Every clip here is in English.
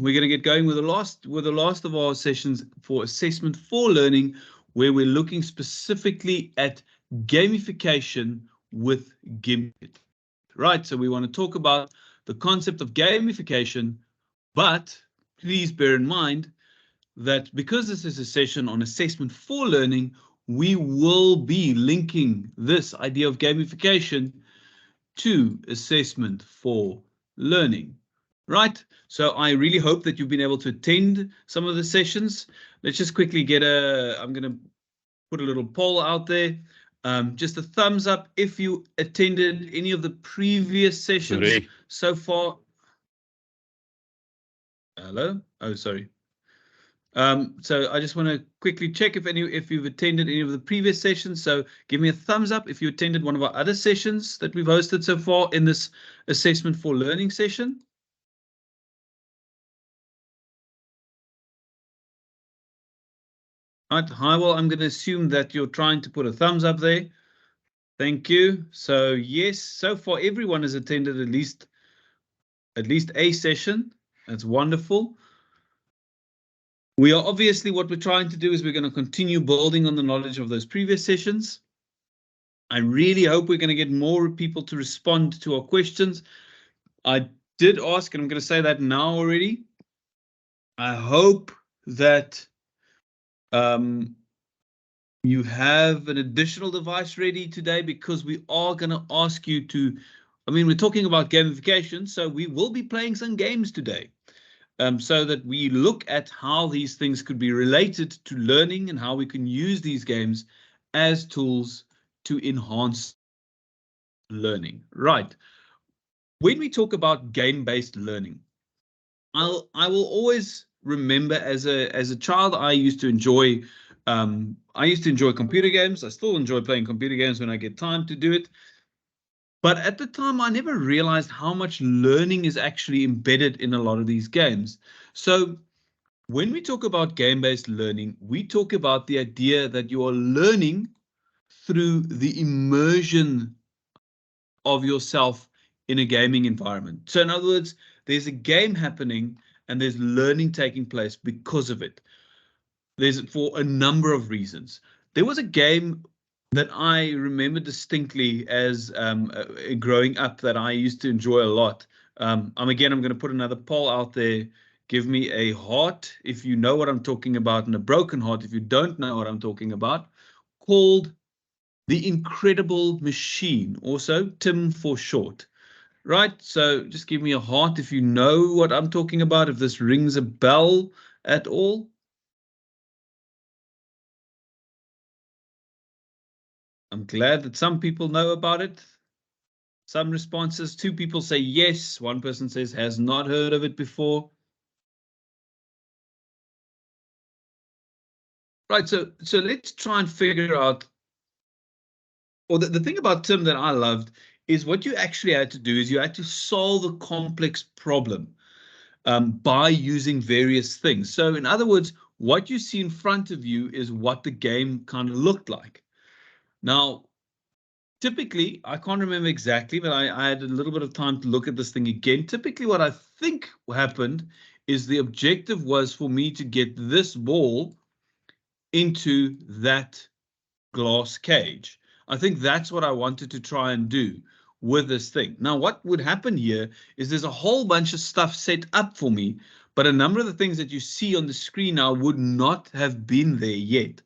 we're going to get going with the last of our sessions for assessment for learning, where we're looking specifically at gamification with Gimkit. Right, so we want to talk about the concept of gamification, but please bear in mind that because this is a session on assessment for learning, we will be linking this idea of gamification to assessment for learning. Right, so I really hope that you've been able to attend some of the sessions. Let's just quickly get I'm going to put a little poll out there. Just a thumbs up if you attended any of the previous sessions so far. Hello? Oh, sorry. So I just want to quickly check if you've attended any of the previous sessions. So give me a thumbs up if you attended one of our other sessions that we've hosted so far in this assessment for learning session. Right, hi, well, I'm going to assume that you're trying to put a thumbs up there. Thank you. So yes, so far everyone has attended at least a session. That's wonderful. We are obviously, what we're trying to do is we're going to continue building on the knowledge of those previous sessions. I really hope we're going to get more people to respond to our questions. I did ask, and I'm going to say that now already. I hope that you have an additional device ready today, because we are going to ask you to, we're talking about gamification, so we will be playing some games today. So that we look at how these things could be related to learning and how we can use these games as tools to enhance learning. Right. When we talk about game-based learning, I will always remember as a child, I used to enjoy computer games. I still enjoy playing computer games when I get time to do it. But at the time, I never realized how much learning is actually embedded in a lot of these games. So when we talk about game-based learning, we talk about the idea that you are learning through the immersion of yourself in a gaming environment. So in other words, there's a game happening and there's learning taking place because of it. There's for a number of reasons. There was a game that I remember distinctly as growing up that I used to enjoy a lot. I'm going to put another poll out there. Give me a heart if you know what I'm talking about, and a broken heart if you don't know what I'm talking about, called The Incredible Machine, also Tim for short. Right, so just give me a heart if you know what I'm talking about, if this rings a bell at all. I'm glad that some people know about it. Some responses, 2 people say yes, 1 person says has not heard of it before. Right, so let's try and figure out, or the thing about Tim that I loved is what you actually had to do is you had to solve a complex problem by using various things. So in other words, what you see in front of you is what the game kind of looked like. Now, typically, I can't remember exactly, but I had a little bit of time to look at this thing again. Typically, what I think happened is the objective was for me to get this ball into that glass cage. I think that's what I wanted to try and do with this thing. Now, what would happen here is there's a whole bunch of stuff set up for me, but a number of the things that you see on the screen now would not have been there yet.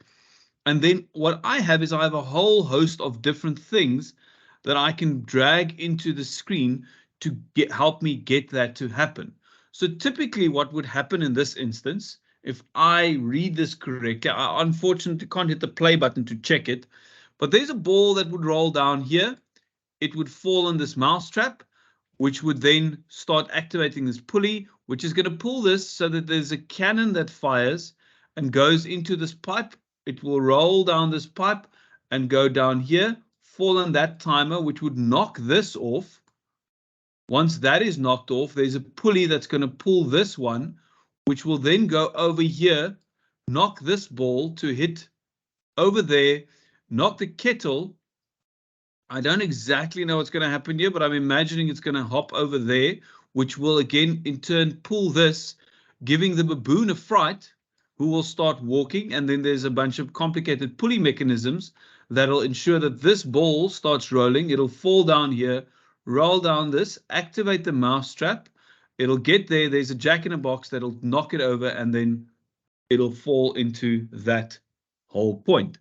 And then what I have is I have a whole host of different things that I can drag into the screen to help me get that to happen. So typically what would happen in this instance, if I read this correctly, I unfortunately can't hit the play button to check it, but there's a ball that would roll down here. It would fall on this mouse trap, which would then start activating this pulley, which is going to pull this so that there's a cannon that fires and goes into this pipe. It will roll down this pipe and go down here, fall on that timer, which would knock this off. Once that is knocked off, there's a pulley that's going to pull this one, which will then go over here, knock this ball to hit over there, knock the kettle. I don't exactly know what's going to happen here, but I'm imagining it's going to hop over there, which will again in turn pull this. giving the baboon a fright, who will start walking, and then there's a bunch of complicated pulley mechanisms that'll ensure that this ball starts rolling. It'll fall down here, roll down this, activate the mouse trap. It'll get there. There's a jack in a box that'll knock it over, and then it'll fall into that whole point.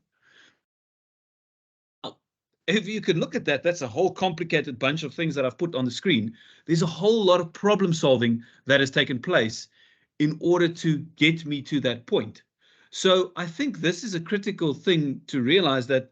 If you can look at that, that's a whole complicated bunch of things that I've put on the screen. There's a whole lot of problem solving that has taken place in order to get me to that point. So I think this is a critical thing to realize, that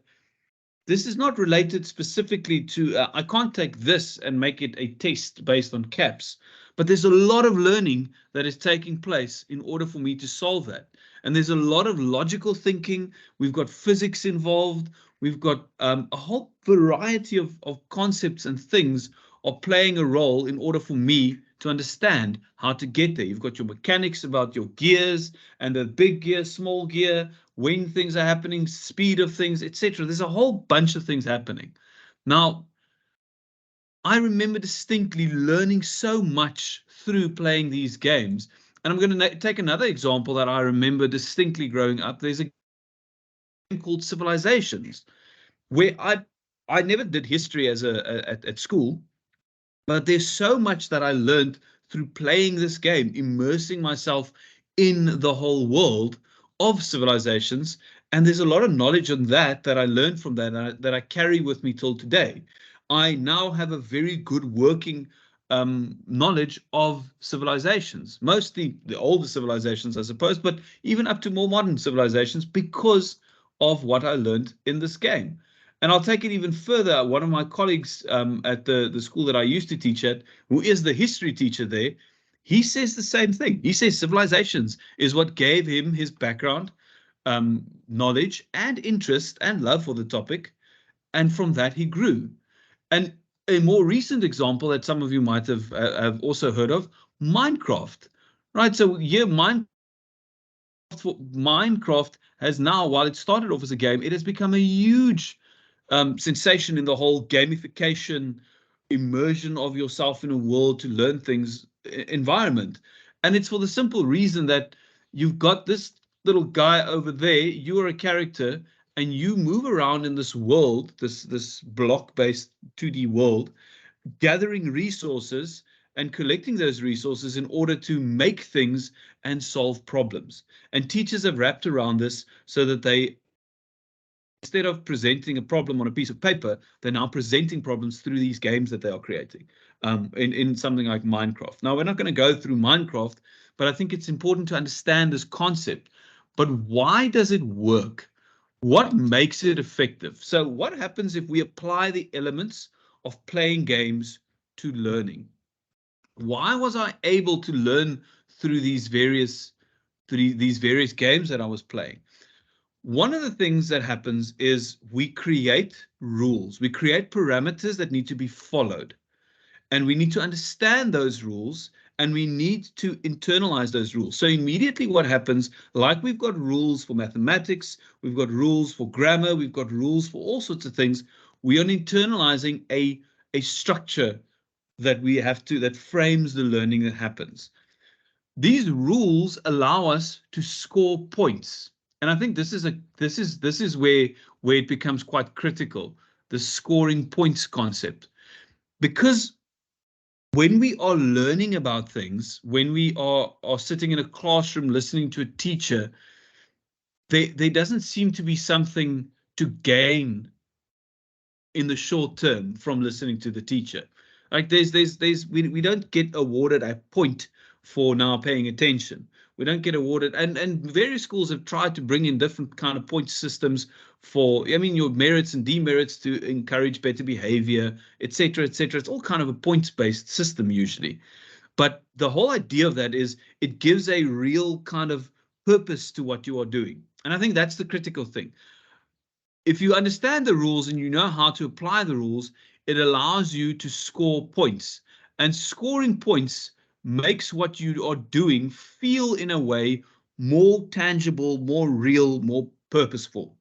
this is not related specifically to, I can't take this and make it a test based on caps, but there's a lot of learning that is taking place in order for me to solve that. And there's a lot of logical thinking. We've got physics involved. We've got a whole variety of concepts and things are playing a role in order for me to understand how to get there. You've got your mechanics about your gears and the big gear, small gear, when things are happening, speed of things, etc. There's a whole bunch of things happening. Now, I remember distinctly learning so much through playing these games. And I'm going to take another example that I remember distinctly growing up. There's a game called Civilizations, where I never did history at school, but there's so much that I learned through playing this game, immersing myself in the whole world of Civilizations. And there's a lot of knowledge on that I learned from that I carry with me till today. I now have a very good working knowledge of Civilizations, mostly the older civilizations, I suppose, but even up to more modern civilizations, because of what I learned in this game. And I'll take it even further. One of my colleagues at the school that I used to teach at, who is the history teacher there, he says the same thing. He says Civilizations is what gave him his background, knowledge and interest and love for the topic. And from that, he grew. And a more recent example that some of you might have also heard of, Minecraft. Right, so here, Minecraft has now, while it started off as a game, it has become a huge sensation in the whole gamification, immersion of yourself in a world to learn things environment. And it's for the simple reason that you've got this little guy over there, you are a character, and you move around in this world, this block-based 2D world, gathering resources and collecting those resources in order to make things and solve problems. And teachers have wrapped around this so that they, instead of presenting a problem on a piece of paper, they're now presenting problems through these games that they are creating in something like Minecraft. Now, we're not going to go through Minecraft, but I think it's important to understand this concept. But why does it work? What makes it effective? So what happens if we apply the elements of playing games to learning? Why was I able to learn through these various games that I was playing? One of the things that happens is we create rules. We create parameters that need to be followed. And we need to understand those rules, and we need to internalize those rules. So immediately what happens, like we've got rules for mathematics, we've got rules for grammar, we've got rules for all sorts of things, we are internalizing a structure that frames the learning that happens. These rules allow us to score points. And I think this is where it becomes quite critical, the scoring points concept. Because when we are learning about things, when we are sitting in a classroom listening to a teacher, there doesn't seem to be something to gain in the short term from listening to the teacher. Like we don't get awarded a point for now paying attention. We don't get awarded, and various schools have tried to bring in different kind of point systems for, I mean, your merits and demerits to encourage better behavior, etc., etc. It's all kind of a points-based system usually. But the whole idea of that is it gives a real kind of purpose to what you are doing. And I think that's the critical thing. If you understand the rules and you know how to apply the rules, it allows you to score points. And scoring points makes what you are doing feel, in a way, more tangible, more real, more purposeful.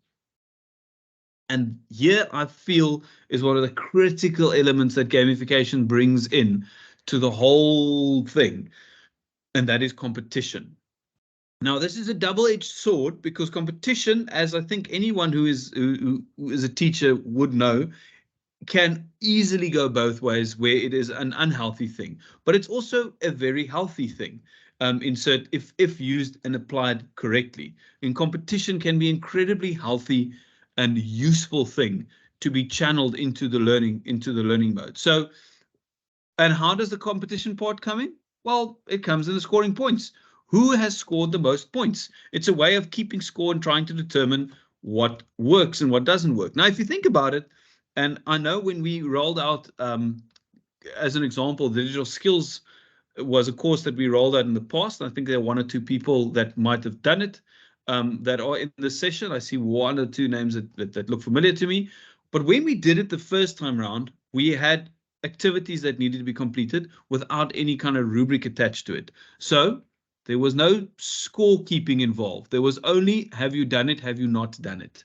And here, I feel, is one of the critical elements that gamification brings in to the whole thing. and that is competition. Now, this is a double-edged sword because competition, as I think anyone who is a teacher would know, can easily go both ways, where it is an unhealthy thing, but it's also a very healthy thing. If used and applied correctly, in competition can be incredibly healthy and useful thing to be channeled into the learning mode. So, and how does the competition part come in? Well, it comes in the scoring points. Who has scored the most points? It's a way of keeping score and trying to determine what works and what doesn't work. Now, if you think about it, and I know when we rolled out, as an example, the digital skills was a course that we rolled out in the past. I think there are one or two people that might have done it, that are in the session. I see one or two names that look familiar to me. But when we did it the first time around, we had activities that needed to be completed without any kind of rubric attached to it. So there was no scorekeeping involved. There was only, have you done it? Have you not done it?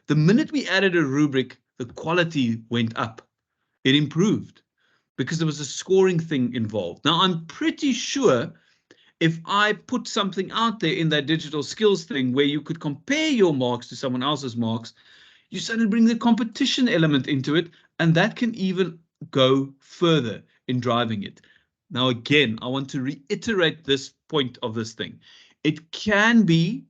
The minute we added a rubric, the quality went up. It improved because there was a scoring thing involved. Now, I'm pretty sure if I put something out there in that digital skills thing where you could compare your marks to someone else's marks, you suddenly bring the competition element into it, and that can even go further in driving it. Now, again, I want to reiterate this point of this thing. It can be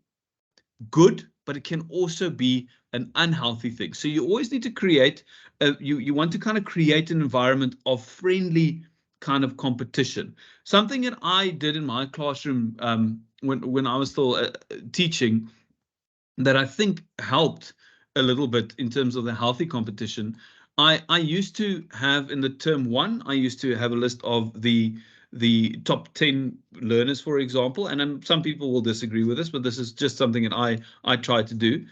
good, but it can also be an unhealthy thing. So you always need to create, you want to kind of create an environment of friendly kind of competition. Something that I did in my classroom, when I was still teaching, that I think helped a little bit in terms of the healthy competition. I used to have, in the term one, I used to have a list of the top 10 learners, for example, and some people will disagree with this, but this is just something that I try to do,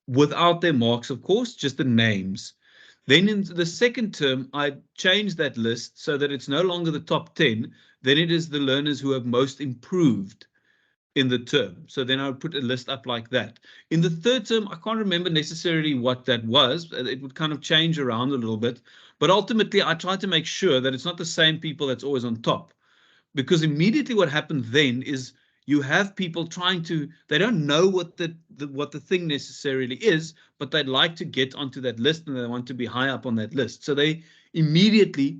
without their marks, of course, just the names. Then in the second term, I changed that list so that it's no longer the top 10, then it is the learners who have most improved in the term. So then I would put a list up like that. In the third term, I can't remember necessarily what that was. It would kind of change around a little bit. But ultimately, I try to make sure that it's not the same people that's always on top. Because immediately what happens then is you have people trying to, they don't know what the thing necessarily is, but they'd like to get onto that list and they want to be high up on that list. So they immediately,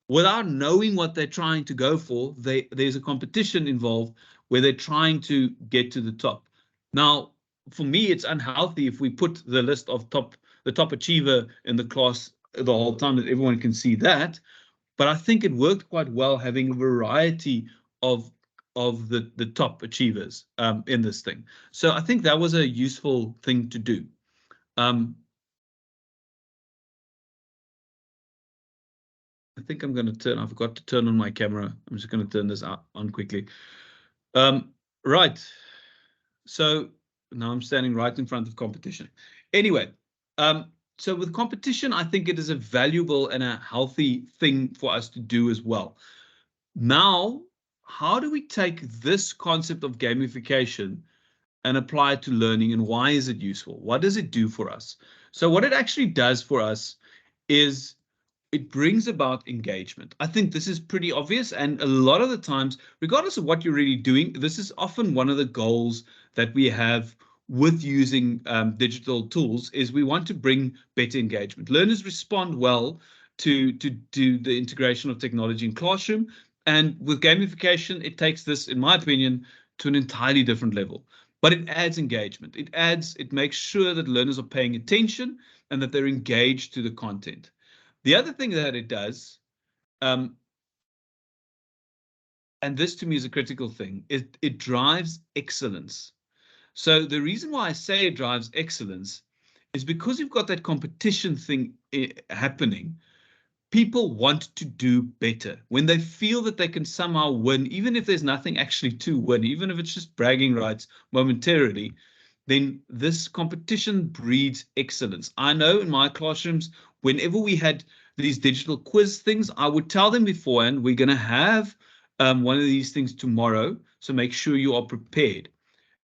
without knowing what they're trying to go for, there's a competition involved where they're trying to get to the top. Now, for me, it's unhealthy if we put the list of the top achiever in the class the whole time that everyone can see that. But I think it worked quite well having a variety of the top achievers in this thing. So I think that was a useful thing to do. I think I'm going to turn, I forgot to turn on my camera. I'm just going to turn this on quickly. Right. So now I'm standing right in front of competition. Anyway, so with competition, I think it is a valuable and a healthy thing for us to do as well. Now, how do we take this concept of gamification and apply it to learning, and why is it useful? What does it do for us? So what it actually does for us is it brings about engagement. I think this is pretty obvious, and a lot of the times, regardless of what you're really doing, this is often one of the goals that we have with using digital tools, is we want to bring better engagement. Learners respond well to the integration of technology in classroom, and with gamification, it takes this, in my opinion, to an entirely different level. But it adds engagement. It makes sure that learners are paying attention and that they're engaged to the content. The other thing that it does, and this to me is a critical thing, it drives excellence. So the reason why I say it drives excellence is because you've got that competition thing happening. People want to do better. When they feel that they can somehow win, even if there's nothing actually to win, even if it's just bragging rights momentarily, then this competition breeds excellence. I know in my classrooms, whenever we had these digital quiz things, I would tell them beforehand, we're going to have one of these things tomorrow, so make sure you are prepared.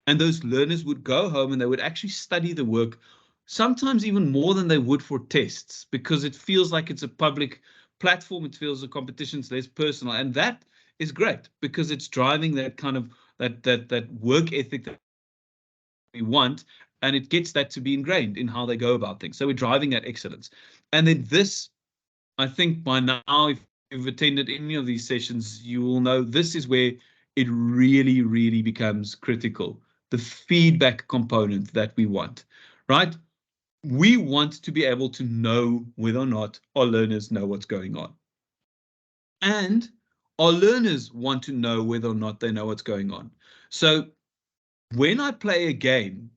And those learners would go home and they would actually study the work, sometimes even more than they would for tests, because it feels like it's a public platform. It feels the competition's less personal. And that is great because it's driving that kind of that work ethic that we want, and it gets that to be ingrained in how they go about things. So we're driving that excellence. And then this, I think by now, if you've attended any of these sessions, you will know this is where it really, really becomes critical. The feedback component that we want, right? We want to be able to know whether or not our learners know what's going on. And our learners want to know whether or not they know what's going on. So when I play a game,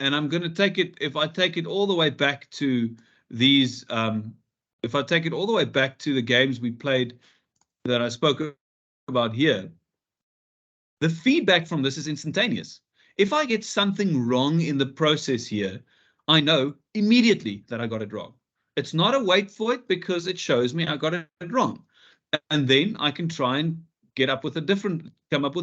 and I'm going to take it, if I take it all the way back to these, if I take it all the way back to the games we played that I spoke about here, the feedback from this is instantaneous. If I get something wrong in the process here, I know immediately that I got it wrong. It's not a wait for it because it shows me I got it wrong. And then I can try and come up with a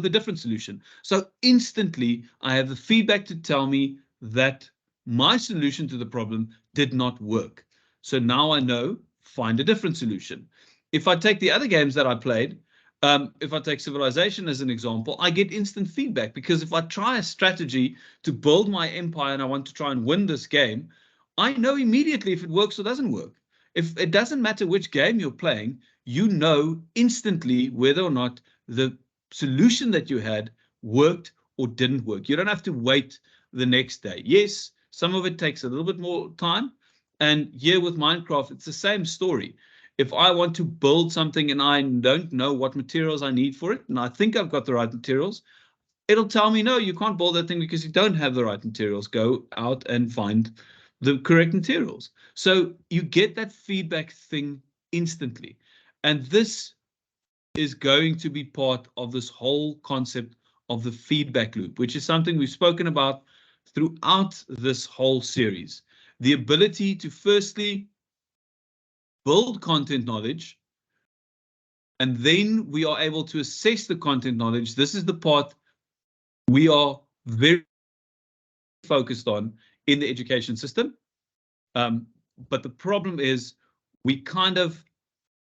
different solution. So instantly I have the feedback to tell me that my solution to the problem did not work. So now I know, find a different solution. If I take the other games that I played, if I take Civilization as an example, I get instant feedback because if I try a strategy to build my empire and I want to try and win this game, I know immediately if it works or doesn't work. If it doesn't matter which game you're playing, you know instantly whether or not the solution that you had worked or didn't work. You don't have to wait the next day. Yes, some of it takes a little bit more time. And here with Minecraft, it's the same story. If I want to build something and I don't know what materials I need for it, and I think I've got the right materials, it'll tell me, no, you can't build that thing because you don't have the right materials. Go out and find the correct materials. So you get that feedback thing instantly. And this is going to be part of this whole concept of the feedback loop, which is something we've spoken about throughout this whole series. The ability to firstly build content knowledge, and then we are able to assess the content knowledge. This is the part we are very focused on in the education system. But the problem is we kind of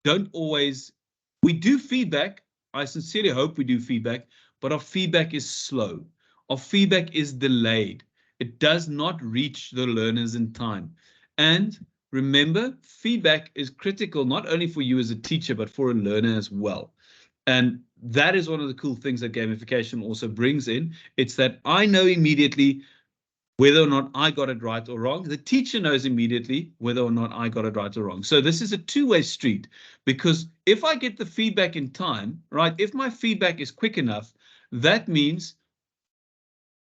don't always, we do feedback. I sincerely hope we do feedback, but our feedback is slow. Our feedback is delayed. It does not reach the learners in time. And remember, feedback is critical not only for you as a teacher, but for a learner as well. And that is one of the cool things that gamification also brings in. It's that I know immediately whether or not I got it right or wrong. The teacher knows immediately whether or not I got it right or wrong. So this is a two-way street, because if I get the feedback in time, right, if my feedback is quick enough, that means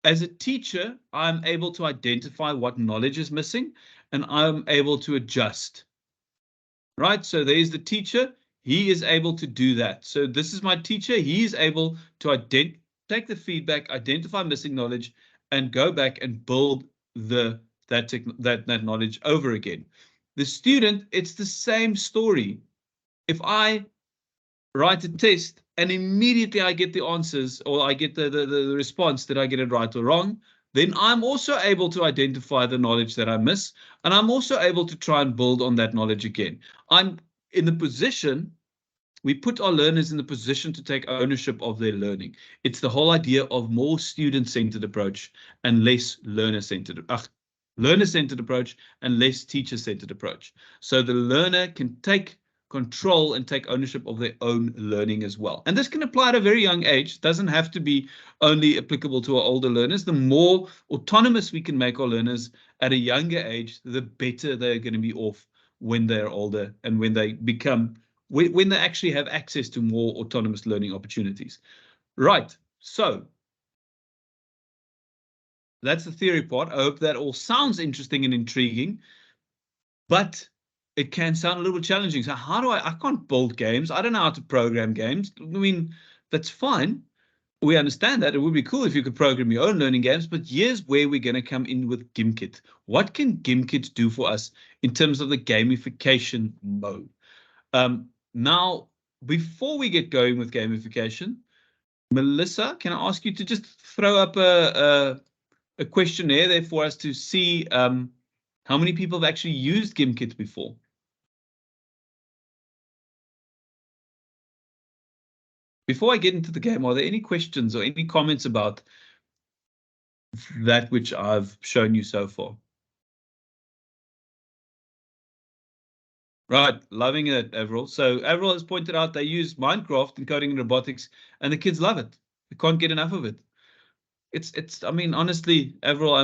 as a teacher, I'm able to identify what knowledge is missing and I'm able to adjust, right? So there's the teacher. He is able to do that. So this is my teacher. He is able to take the feedback, identify missing knowledge, and go back and build that knowledge over again. The student, it's the same story. If I write a test and immediately I get the answers, or I get the response, did I get it right or wrong, then I'm also able to identify the knowledge that I miss, and I'm also able to try and build on that knowledge again. I'm in the position, we put our learners in the position to take ownership of their learning. It's the whole idea of more student-centered approach and less learner-centered approach and less teacher-centered approach. So the learner can take control and take ownership of their own learning as well. And this can apply at a very young age. It doesn't have to be only applicable to our older learners. The more autonomous we can make our learners at a younger age, the better they're going to be off when they're older and when they become, when they actually have access to more autonomous learning opportunities. Right, so that's the theory part. I hope that all sounds interesting and intriguing, but it can sound a little challenging. So how do I can't build games. I don't know how to program games. I mean, that's fine. We understand that. It would be cool if you could program your own learning games, but here's where we're going to come in with Gimkit. What can Gimkit do for us in terms of the gamification mode? Now, before we get going with gamification, Melissa, can I ask you to just throw up a questionnaire there for us to see how many people have actually used Gimkit before? before I get into the game, are there any questions or any comments about that which I've shown you so far? Right, loving it, Avril. So Avril has pointed out they use Minecraft in coding and robotics, and the kids love it. They can't get enough of it. It's. I mean, honestly, Avril,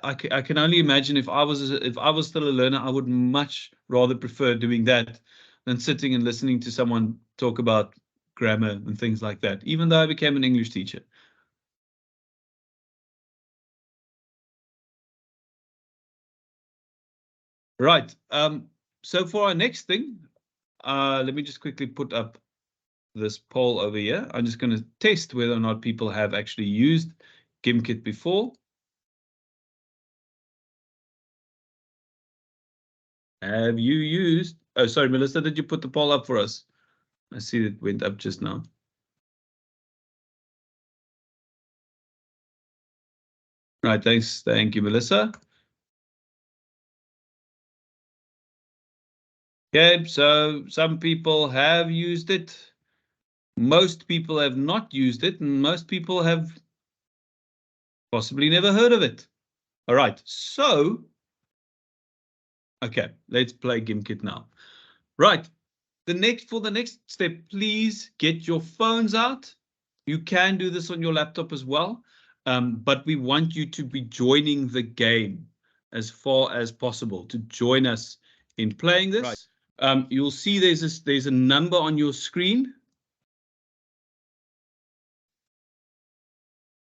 I can only imagine if I was still a learner, I would much rather prefer doing that than sitting and listening to someone talk about grammar and things like that. Even though I became an English teacher. Right. So for our next thing, let me just quickly put up this poll over here. I'm just going to test whether or not people have actually used Gimkit before. Have you used? Oh, sorry, Melissa, did you put the poll up for us? I see it went up just now. Right, thanks. Thank you, Melissa. Okay, so some people have used it. Most people have not used it, and most people have possibly never heard of it. All right, so, okay, let's play Gimkit now. Right, for the next step, please get your phones out. You can do this on your laptop as well, but we want you to be joining the game as far as possible to join us in playing this. Right. You'll see there's a number on your screen.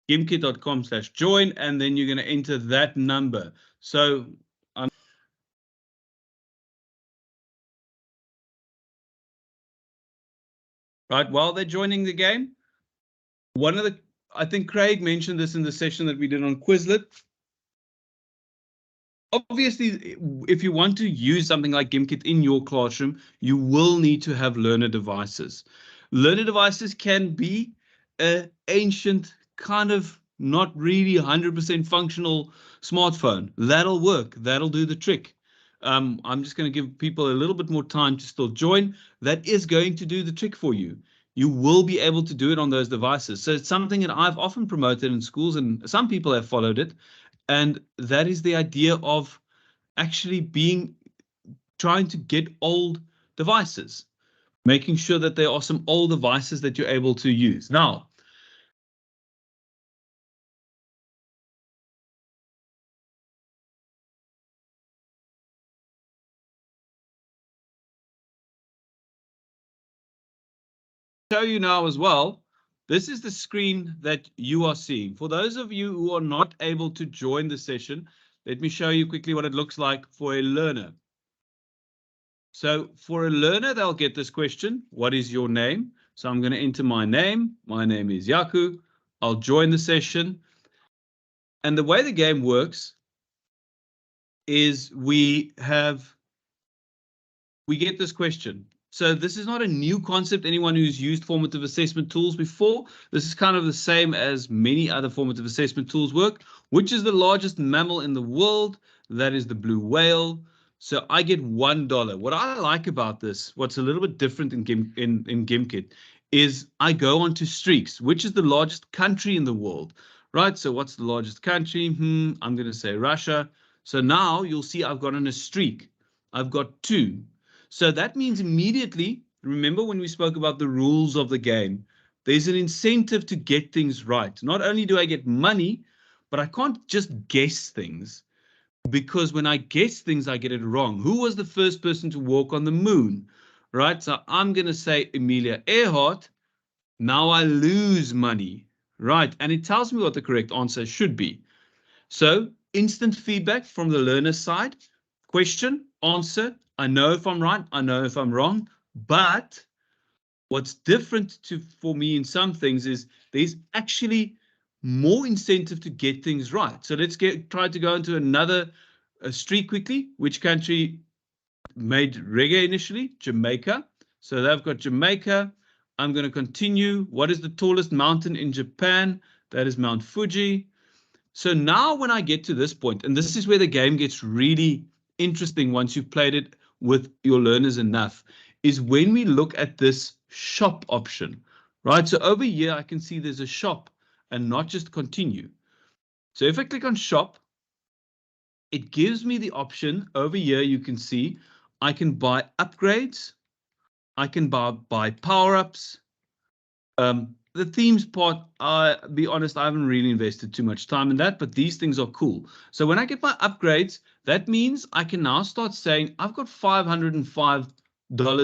Gimkit.com/join, and then you're going to enter that number. So right, while they're joining the game, I think Craig mentioned this in the session that we did on Quizlet. Obviously, if you want to use something like Gimkit in your classroom, you will need to have learner devices. Learner devices can be an ancient, kind of not really 100% functional smartphone. That'll work. That'll do the trick. I'm just going to give people a little bit more time to still join. That is going to do the trick for you. You will be able to do it on those devices. So it's something that I've often promoted in schools, and some people have followed it. And that is the idea of actually trying to get old devices, making sure that there are some old devices that you're able to use. Now, show you now as well, this is the screen that you are seeing. For those of you who are not able to join the session, let me show you quickly what it looks like for a learner. So for a learner, they'll get this question, what is your name? So I'm going to enter my name. My name is Yaku. I'll join the session. And the way the game works is we get this question. So this is not a new concept. Anyone who's used formative assessment tools before, this is kind of the same as many other formative assessment tools work. Which is the largest mammal in the world? That is the blue whale. So I get $1. What I like about this, what's a little bit different in Gimkit, is I go on to streaks. Which is the largest country in the world? Right, so what's the largest country? I'm going to say Russia. So now you'll see I've got on a streak. I've got 2. So that means immediately, remember when we spoke about the rules of the game, there's an incentive to get things right. Not only do I get money, but I can't just guess things, because when I guess things, I get it wrong. Who was the first person to walk on the moon? Right? So I'm going to say Amelia Earhart. Now I lose money. Right? And it tells me what the correct answer should be. So instant feedback from the learner side. Question, answer. I know if I'm right, I know if I'm wrong, but what's different for me in some things is there's actually more incentive to get things right. So let's try to go into another street quickly. Which country made reggae initially? Jamaica. So they've got Jamaica. I'm going to continue. What is the tallest mountain in Japan? That is Mount Fuji. So now when I get to this point, and this is where the game gets really interesting once you've played it with your learners enough, is when we look at this shop option, right? So over here, I can see there's a shop and not just continue. So if I click on shop, it gives me the option over here. You can see I can buy upgrades. I can buy power-ups. The themes part, be honest, I haven't really invested too much time in that, but these things are cool. So when I get my upgrades, that means I can now start saying I've got $505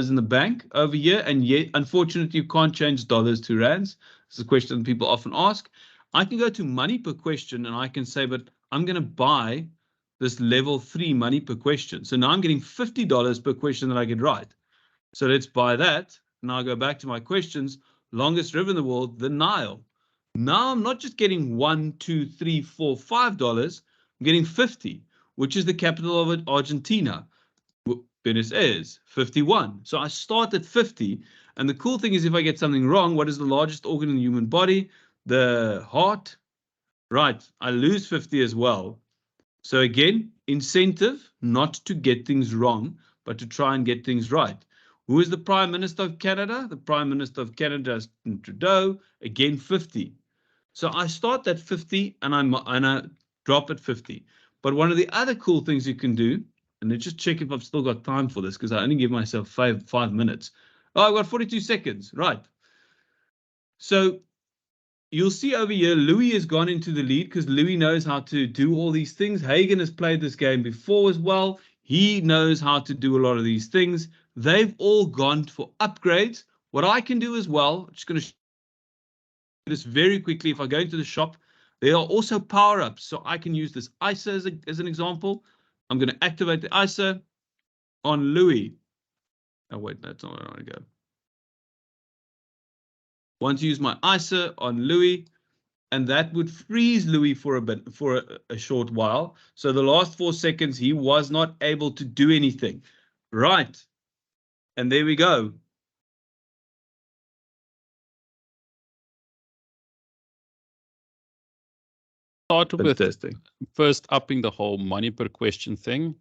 in the bank over here, and yet, unfortunately, you can't change dollars to rands. This is a question people often ask. I can go to money per question, and I can say, but I'm going to buy this level 3 money per question. So now I'm getting $50 per question that I get right. So let's buy that. Now I go back to my questions. Longest river in the world, the Nile. Now I'm not just getting $1, $2, $3, $4, $5. I'm getting 50, which is the capital of it, Argentina. Buenos Aires, 51. So I start at 50. And the cool thing is, if I get something wrong, what is the largest organ in the human body? The heart. Right. I lose 50 as well. So again, incentive not to get things wrong, but to try and get things right. Who is the Prime Minister of Canada? The Prime Minister of Canada is Trudeau, again 50. So I start at 50 and I drop at 50. But one of the other cool things you can do, and let's just check if I've still got time for this, because I only give myself five minutes. Oh, I've got 42 seconds. Right. So you'll see over here, Louis has gone into the lead because Louis knows how to do all these things. Hagen has played this game before as well. He knows how to do a lot of these things. They've all gone for upgrades. What I can do as well, I'm just going to show this very quickly. If I go into the shop, there are also power-ups. So I can use this ISA as an example. I'm going to activate the ISA on Louis. Oh, wait, that's not where I want to go. Once you use my ISA on Louis, and that would freeze Louis for a short while. So the last 4 seconds, he was not able to do anything. Right. And there we go. Started with Fantastic. first upping the whole money per question thing.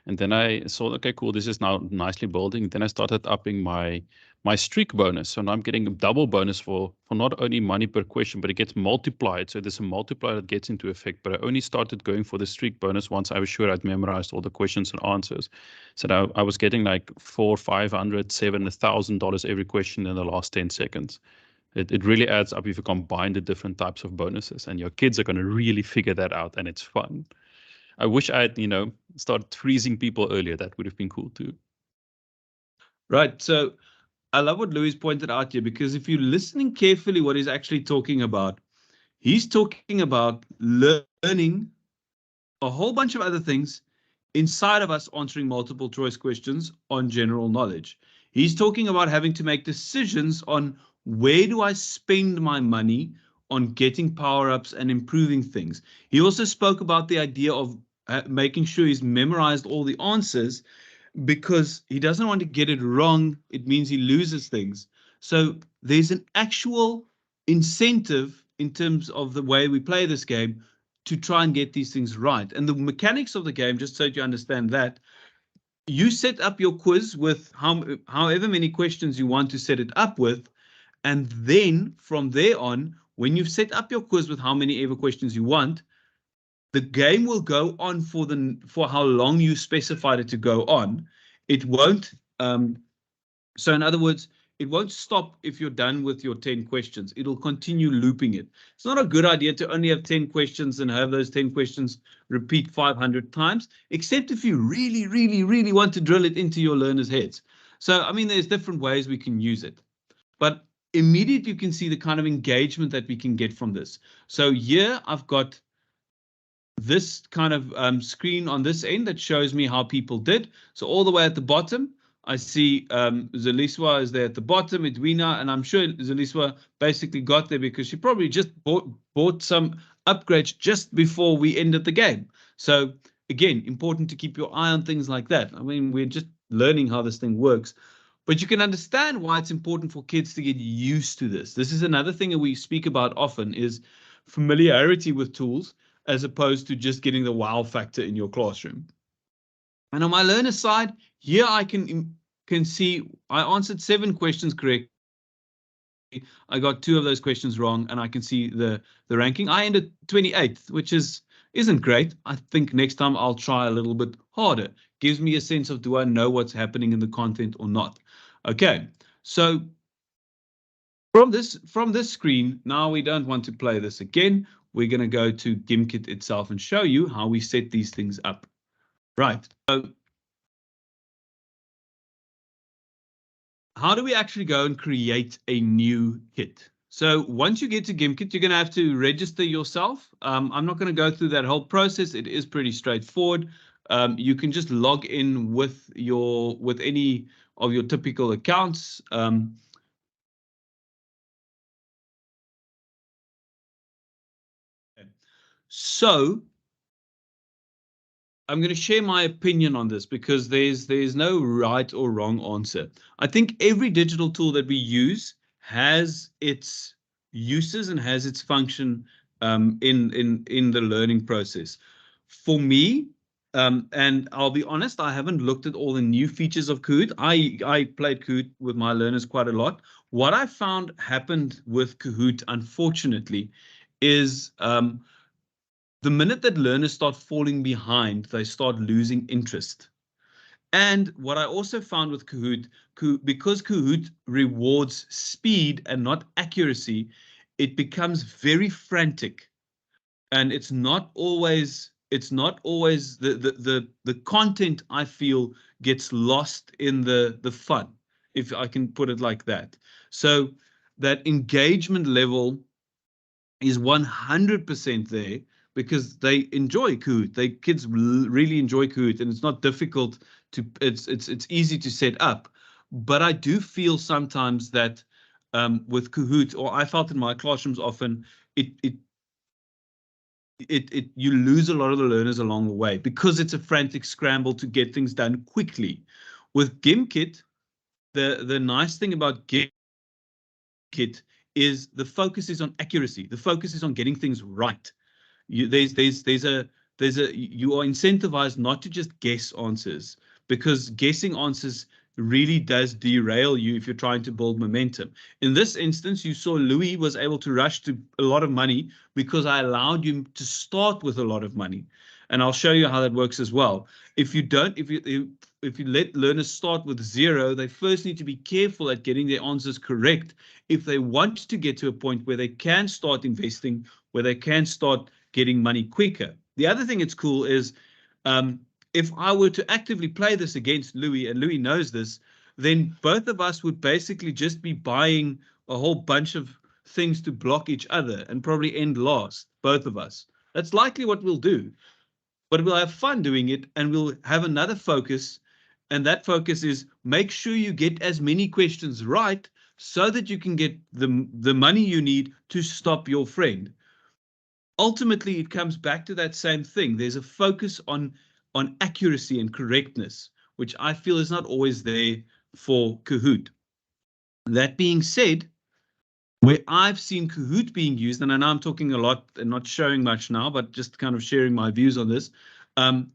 And then I saw, okay, cool, this is now nicely building. Then I started upping my streak bonus. So now I'm getting a double bonus for not only money per question, but it gets multiplied. So there's a multiplier that gets into effect. But I only started going for the streak bonus once I was sure I'd memorized all the questions and answers. So now I was getting like $400, $500, $700, $1,000 every question in the last 10 seconds. It really adds up if you combine the different types of bonuses, and your kids are going to really figure that out, and it's fun. I wish I had, started freezing people earlier. That would have been cool too. Right. So I love what Louis pointed out here, because if you're listening carefully, what he's actually talking about, he's talking about learning a whole bunch of other things inside of us answering multiple choice questions on general knowledge. He's talking about having to make decisions on where do I spend my money on getting power-ups and improving things. He also spoke about the idea of making sure he's memorized all the answers, because he doesn't want to get it wrong. It means he loses things. So there's an actual incentive in terms of the way we play this game to try and get these things right. And the mechanics of the game, just so you understand that, you set up your quiz with however many questions you want to set it up with. And then from there on, when you've set up your quiz with how many ever questions you want, the game will go on for how long you specified it to go on. It won't. So in other words, it won't stop if you're done with your 10 questions. It'll continue looping it. It's not a good idea to only have 10 questions and have those 10 questions repeat 500 times, except if you really, really, really want to drill it into your learners' heads. So, I mean, there's different ways we can use it. But immediately you can see the kind of engagement that we can get from this. So here I've got this kind of screen on this end that shows me how people did. So all the way at the bottom, I see Zeliswa is there at the bottom, Edwina, and I'm sure Zeliswa basically got there because she probably just bought some upgrades just before we ended the game. So again, important to keep your eye on things like that. I mean, we're just learning how this thing works. But you can understand why it's important for kids to get used to this. This is another thing that we speak about often, is familiarity with tools, as opposed to just getting the wow factor in your classroom. And on my learner side, here I can see I answered 7 questions correct. I got 2 of those questions wrong, and I can see the ranking. I ended 28th, which isn't great. I think next time I'll try a little bit harder. Gives me a sense of, do I know what's happening in the content or not? Okay, so from this screen, now we don't want to play this again. We're going to go to Gimkit itself and show you how we set these things up. Right. So how do we actually go and create a new kit? So once you get to Gimkit, you're going to have to register yourself. I'm not going to go through that whole process. It is pretty straightforward. You can just log in with any of your typical accounts. So I'm going to share my opinion on this because there's no right or wrong answer. I think every digital tool that we use has its uses and has its function in the learning process. For me, and I'll be honest, I haven't looked at all the new features of Kahoot. I played Kahoot with my learners quite a lot. What I found happened with Kahoot, unfortunately, is the minute that learners start falling behind, they start losing interest. And what I also found with Kahoot, because Kahoot rewards speed and not accuracy, it becomes very frantic. And it's not always the content, I feel, gets lost in the fun, if I can put it like that. So that engagement level is 100% there because they enjoy Kahoot. Kids really enjoy Kahoot, and it's not difficult to. It's easy to set up. But I do feel sometimes that with Kahoot, or I felt in my classrooms often, it you lose a lot of the learners along the way because it's a frantic scramble to get things done quickly. With Gimkit, the nice thing about Gimkit is the focus is on accuracy. The focus is on getting things right. You are incentivized not to just guess answers, because guessing answers really does derail you if you're trying to build momentum. In this instance, you saw Louis was able to rush to a lot of money because I allowed you to start with a lot of money. And I'll show you how that works as well. If you let learners start with 0, they first need to be careful at getting their answers correct if they want to get to a point where they can start investing, where they can start getting money quicker. The other thing that's cool is if I were to actively play this against Louis, and Louis knows this, then both of us would basically just be buying a whole bunch of things to block each other and probably end last, both of us. That's likely what we'll do. But we'll have fun doing it, and we'll have another focus. And that focus is make sure you get as many questions right so that you can get the money you need to stop your friend. Ultimately, it comes back to that same thing. There's a focus on accuracy and correctness, which I feel is not always there for Kahoot. That being said, where I've seen Kahoot being used, and I know I'm talking a lot and not showing much now, but just kind of sharing my views on this. With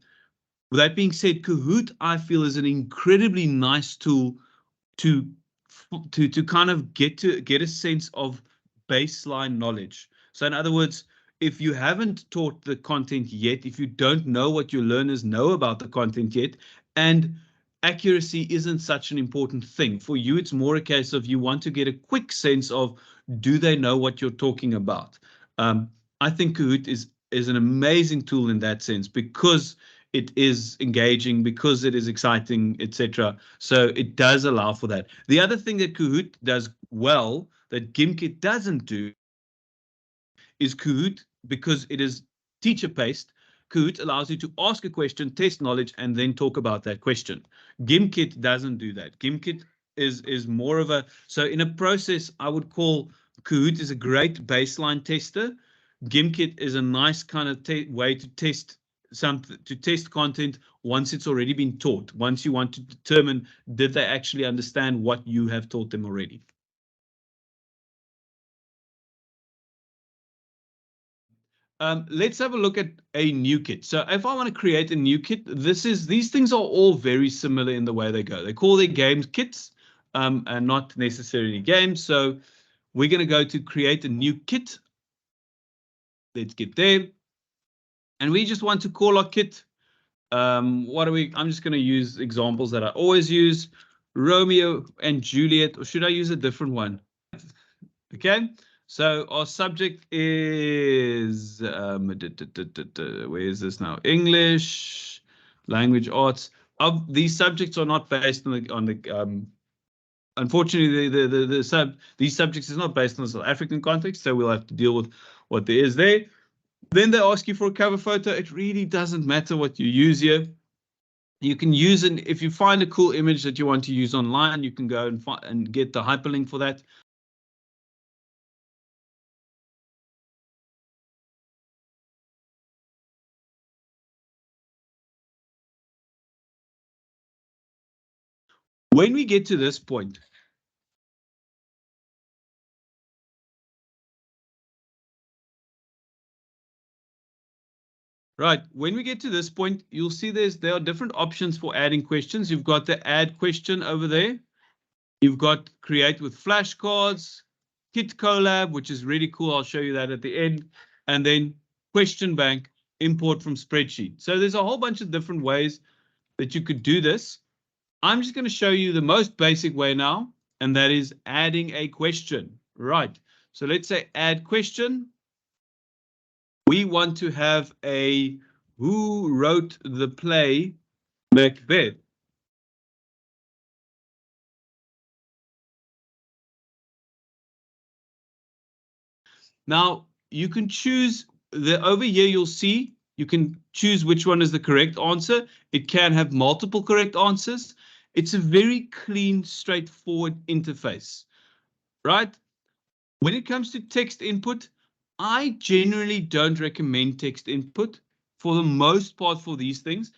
that being said, Kahoot, I feel, is an incredibly nice tool to kind of get a sense of baseline knowledge. So in other words, if you haven't taught the content yet, if you don't know what your learners know about the content yet, and accuracy isn't such an important thing for you, it's more a case of you want to get a quick sense of, do they know what you're talking about? I think Kahoot is an amazing tool in that sense because it is engaging, because it is exciting, etc. So it does allow for that. The other thing that Kahoot does well that Gimkit doesn't do is Kahoot, because it is teacher-paced, Kahoot allows you to ask a question, test knowledge, and then talk about that question. Gimkit doesn't do that. Gimkit is more of a, so in a process, I would call Kahoot is a great baseline tester. Gimkit is a nice kind of way to test content once it's already been taught, once you want to determine did they actually understand what you have taught them already. Let's have a look at a new kit. So if I want to create a new kit, these things are all very similar in the way they go. They call their games kits and not necessarily games. So we're going to go to create a new kit. Let's get there. And we just want to call our kit. What are we? I'm just going to use examples that I always use. Romeo and Juliet, or should I use a different one? Okay, so our subject is, where is this now? English, language arts. These subjects are not based on the unfortunately, these subjects is not based on the South African context, so we'll have to deal with what there is there. Then they ask you for a cover photo. It really doesn't matter what you use here. You can use it if you find a cool image that you want to use online. You can go and get the hyperlink for that. When we get to this point, right, when we get to this point, you'll see there are different options for adding questions. You've got the add question over there. You've got create with flashcards, kit collab, which is really cool. I'll show you that at the end. And then question bank, import from spreadsheet. So there's a whole bunch of different ways that you could do this. I'm just going to show you the most basic way now, and that is adding a question. Right. So let's say add question. We want to have a who wrote the play Macbeth. Now you can choose over here. You'll see you can choose which one is the correct answer. It can have multiple correct answers. It's a very clean, straightforward interface, right? When it comes to text input, I generally don't recommend text input for the most part for these things,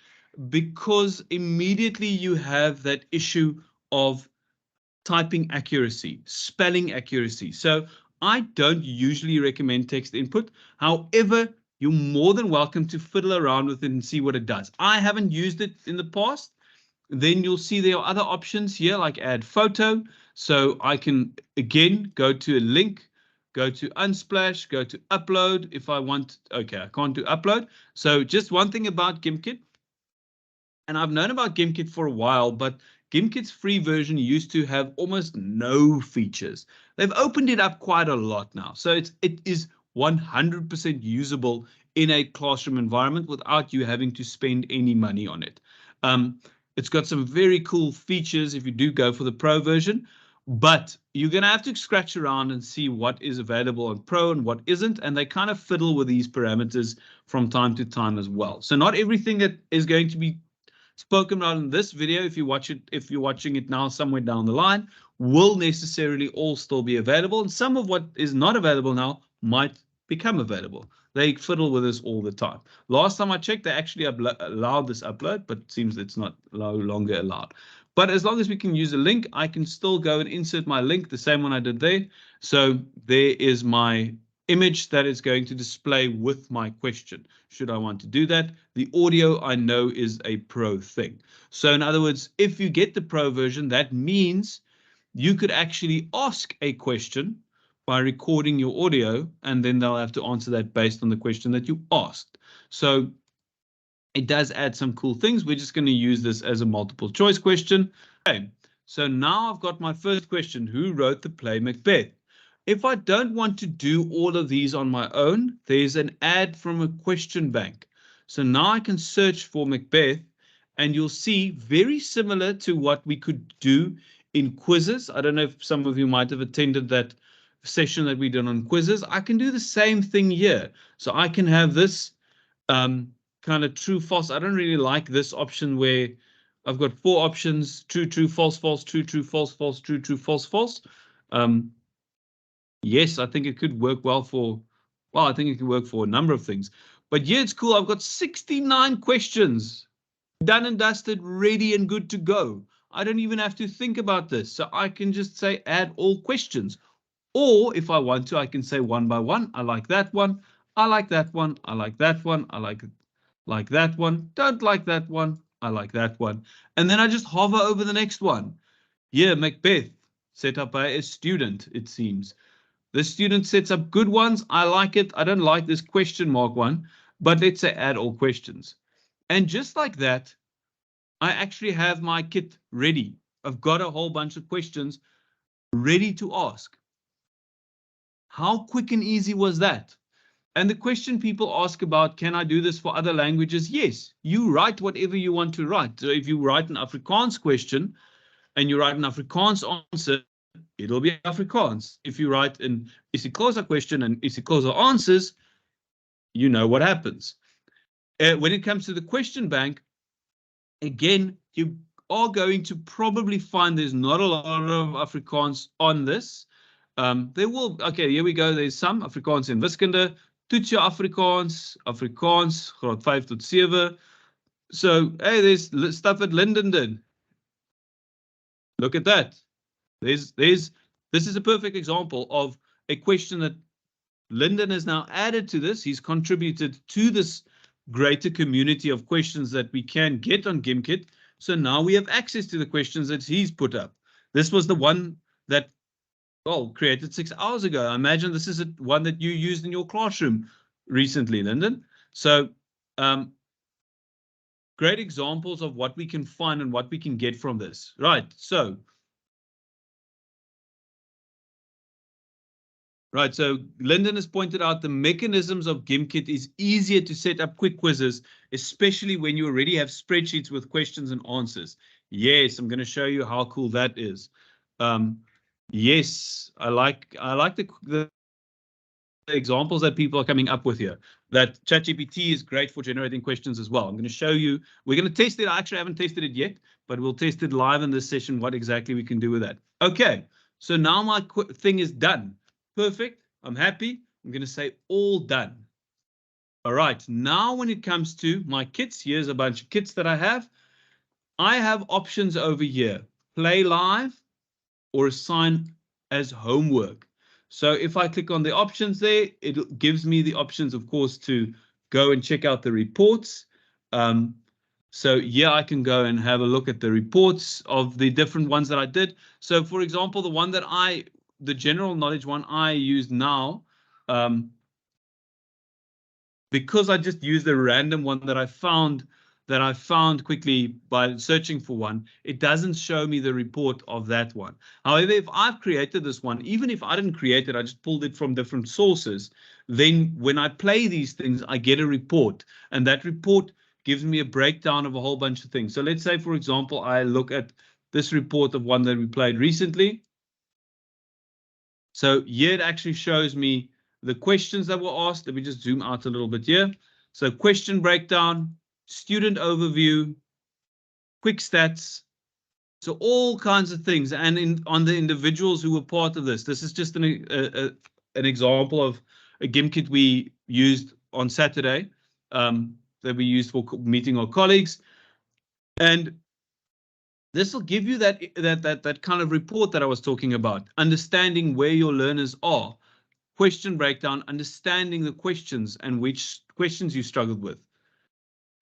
because immediately you have that issue of typing accuracy, spelling accuracy. So I don't usually recommend text input. However, you're more than welcome to fiddle around with it and see what it does. I haven't used it in the past. Then you'll see there are other options here like add photo. So I can again go to a link, go to Unsplash, go to upload if I want. Okay, I can't do upload. So just one thing about Gimkit, and I've known about Gimkit for a while, but Gimkit's free version used to have almost no features. They've opened it up quite a lot now. So it is 100% usable in a classroom environment without you having to spend any money on it. It's got some very cool features if you do go for the Pro version, but you're going to have to scratch around and see what is available on Pro and what isn't. And they kind of fiddle with these parameters from time to time as well. So not everything that is going to be spoken about in this video, if you're watching it now somewhere down the line, will necessarily all still be available. And some of what is not available now might become available. They fiddle with this all the time. Last time I checked, they actually allowed this upload, but it seems it's no longer allowed. But as long as we can use a link, I can still go and insert my link, the same one I did there. So there is my image that is going to display with my question. Should I want to do that? The audio I know is a Pro thing. So in other words, if you get the Pro version, that means you could actually ask a question by recording your audio, and then they'll have to answer that based on the question that you asked. So it does add some cool things. We're just going to use this as a multiple choice question. Okay, so now I've got my first question. Who wrote the play Macbeth? If I don't want to do all of these on my own, there's an add from a question bank. So now I can search for Macbeth, and you'll see very similar to what we could do in quizzes. I don't know if some of you might have attended that session that we did on quizzes. I can do the same thing here. So I can have this kind of true, false. I don't really like this option where I've got 4 options: true, true, false, false, true, true, false, false, true, true, false, false. Yes, I think it could work well for, well, I think it can work for a number of things. But yeah, it's cool. I've got 69 questions done and dusted, ready and good to go. I don't even have to think about this. So I can just say add all questions. Or if I want to, I can say one by one. I like that one. I like that one. I like that one. I like that one. Don't like that one. I like that one. And then I just hover over the next one. Yeah, Macbeth, set up by a student, it seems. The student sets up good ones. I like it. I don't like this question mark one, but let's say add all questions. And just like that, I actually have my kit ready. I've got a whole bunch of questions ready to ask. How quick and easy was that? And the question people ask about, can I do this for other languages? Yes, you write whatever you want to write. So if you write an Afrikaans question and you write an Afrikaans answer, it'll be Afrikaans. If you write an isiXhosa question and isiXhosa answers, you know what happens. When it comes to the question bank, again, you are going to probably find there's not a lot of Afrikaans on this. There will, okay, here we go. There's some Afrikaans in wiskunde, toets jou Afrikaans, Afrikaans, graad 5 tot 7. So, hey, there's stuff at Linden did. Look at that. This is a perfect example of a question that Linden has now added to this. He's contributed to this greater community of questions that we can get on Gimkit. So now we have access to the questions that he's put up. This was the one that, well, created 6 hours ago. I imagine this is one that you used in your classroom recently, Linden. So great examples of what we can find and what we can get from this. Right, so Lyndon has pointed out the mechanisms of Gimkit is easier to set up quick quizzes, especially when you already have spreadsheets with questions and answers. Yes, I'm going to show you how cool that is. Yes, I like the examples that people are coming up with here. That ChatGPT is great for generating questions as well. I'm going to show you. We're going to test it. I actually haven't tested it yet, but we'll test it live in this session, what exactly we can do with that. Okay, so now my thing is done. Perfect. I'm happy. I'm going to say all done. All right. Now, when it comes to my kits, here's a bunch of kits that I have. I have options over here. Play live or assign as homework. So if I click on the options there, it gives me the options, of course, to go and check out the reports. So yeah, I can go and have a look at the reports of the different ones that I did. So for example, the general knowledge one I use now, because I just used a random one that I found quickly by searching for one, it doesn't show me the report of that one. However, if I've created this one, even if I didn't create it, I just pulled it from different sources, then when I play these things, I get a report, and that report gives me a breakdown of a whole bunch of things. So let's say, for example, I look at this report of one that we played recently. So here it actually shows me the questions that were asked. Let me just zoom out a little bit here. So question breakdown, student overview, quick stats. So all kinds of things. And on the individuals who were part of this, this is just an example of a Gimkit we used on Saturday that we used for meeting our colleagues. And this will give you that kind of report that I was talking about, understanding where your learners are, question breakdown, understanding the questions and which questions you struggled with.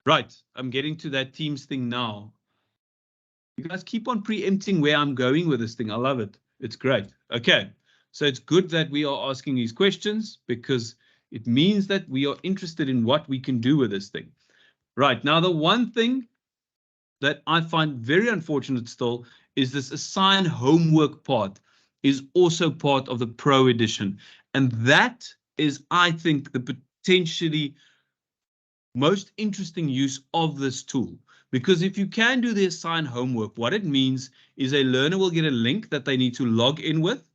Right, I'm getting to that Teams thing now. You guys keep on preempting where I'm going with this thing. I love it. It's great. Okay, so it's good that we are asking these questions because it means that we are interested in what we can do with this thing. Right, now the one thing that I find very unfortunate still is this assign homework part is also part of the Pro edition. And that is, I think, the potentially most interesting use of this tool. Because if you can do the assign homework, what it means is a learner will get a link that they need to log in with.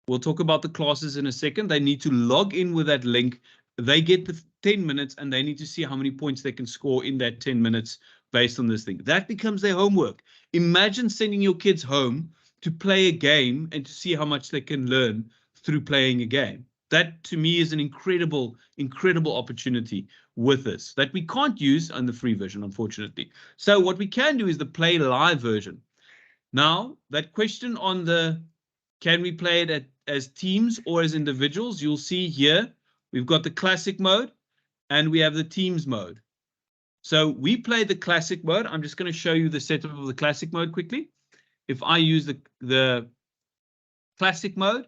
We'll talk about the classes in a second. They need to log in with that link. They get the 10 minutes and they need to see how many points they can score in that 10 minutes based on this thing. That becomes their homework. Imagine sending your kids home to play a game and to see how much they can learn through playing a game. That to me is an incredible, incredible opportunity with this that we can't use on the free version, unfortunately. So what we can do is the play live version. Now, that question on the can we play it as teams or as individuals? You'll see here, we've got the classic mode and we have the teams mode. So we play the classic mode. I'm just going to show you the setup of the classic mode quickly. If I use the classic mode,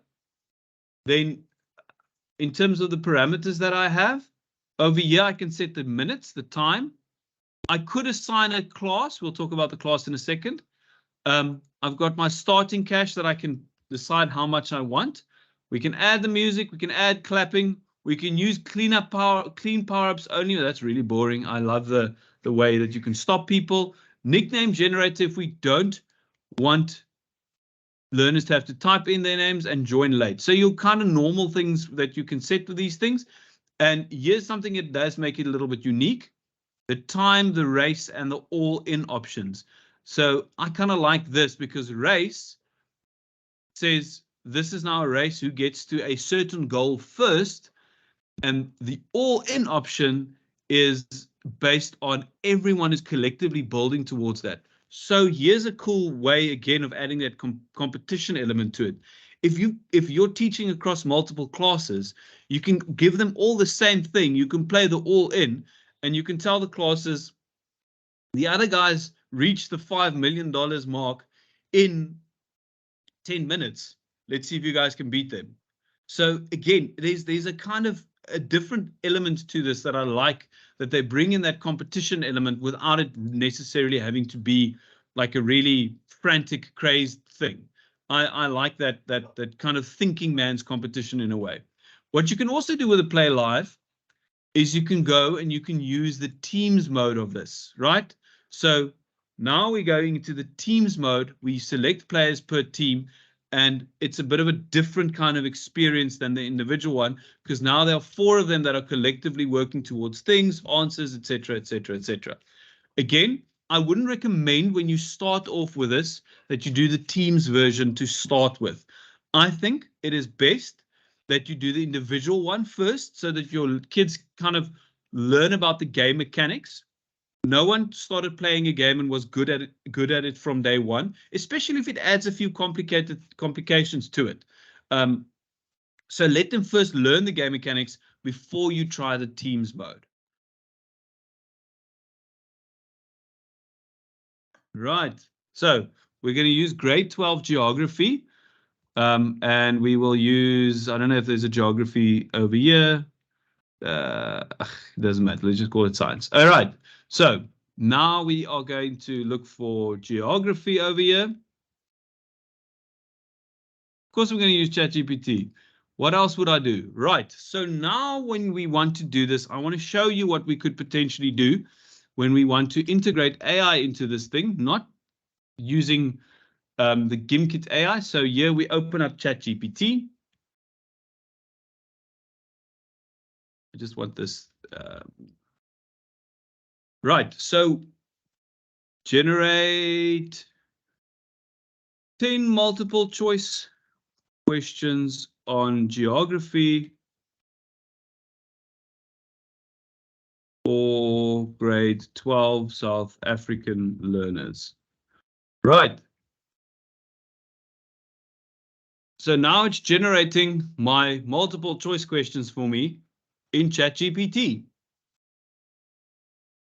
Then in terms of the parameters that I have, over here I can set the minutes, the time. I could assign a class. We'll talk about the class in a second. I've got my starting cache that I can decide how much I want. We can add the music. We can add clapping. We can use clean power-ups only. That's really boring. I love the way that you can stop people. Nickname generator if we don't want learners to have to type in their names and join late. So your kind of normal things that you can set with these things. And here's something that does make it a little bit unique: the time, the race, and the all-in options. So I kind of like this because race says this is now a race who gets to a certain goal first, and the all-in option is based on everyone is collectively building towards that. So here's a cool way again of adding that competition element to it. If you're teaching across multiple classes, you can give them all the same thing. You can play the all-in, and you can tell the classes, the other guys reached the $5 million mark in 10 minutes. Let's see if you guys can beat them. So again, there's a kind of a different element to this that I like, that they bring in that competition element without it necessarily having to be like a really frantic, crazed thing. I like that kind of thinking man's competition in a way. What you can also do with a play live is you can go and you can use the teams mode of this, right? So now we're going into the teams mode. We select players per team, and it's a bit of a different kind of experience than the individual one, because now there are 4 of them that are collectively working towards things, answers, etc., etc., etc. Again, I wouldn't recommend when you start off with this that you do the teams version to start with. I think it is best that you do the individual one first so that your kids kind of learn about the game mechanics. No one started playing a game and was good at it from day one, especially if it adds a few complications to it. So let them first learn the game mechanics before you try the teams mode. Right. So we're going to use grade 12 geography. And we will use, I don't know if there's a geography over here. It doesn't matter. Let's just call it science. All right. So now we are going to look for geography over here. Of course, we're going to use ChatGPT. What else would I do? Right. So now when we want to do this, I want to show you what we could potentially do when we want to integrate AI into this thing, not using the Gimkit AI. So here we open up ChatGPT. I just want this. Right, so generate 10 multiple choice questions on geography for grade 12 South African learners. Right. So now it's generating my multiple choice questions for me in ChatGPT.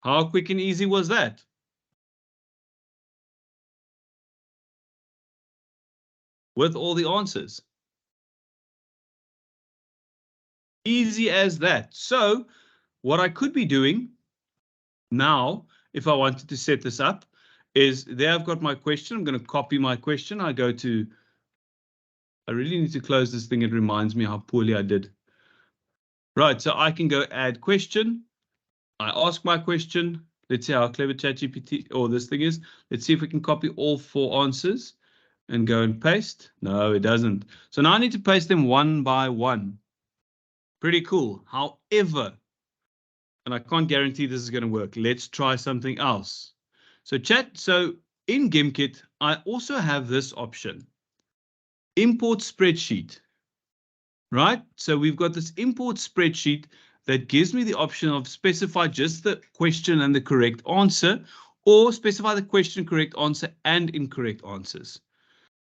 How quick and easy was that? With all the answers. Easy as that. So what I could be doing now, if I wanted to set this up, is there I've got my question. I'm going to copy my question. I really need to close this thing. It reminds me how poorly I did. Right, so I can go add question. I ask my question. Let's see how clever ChatGPT or this thing is. Let's see if we can copy all 4 answers and go and paste. No, it doesn't. So now I need to paste them one by one. Pretty cool. However, and I can't guarantee this is going to work. Let's try something else. So in Gimkit, I also have this option, import spreadsheet, right? So we've got this import spreadsheet that gives me the option of specify just the question and the correct answer, or specify the question, correct answer, and incorrect answers.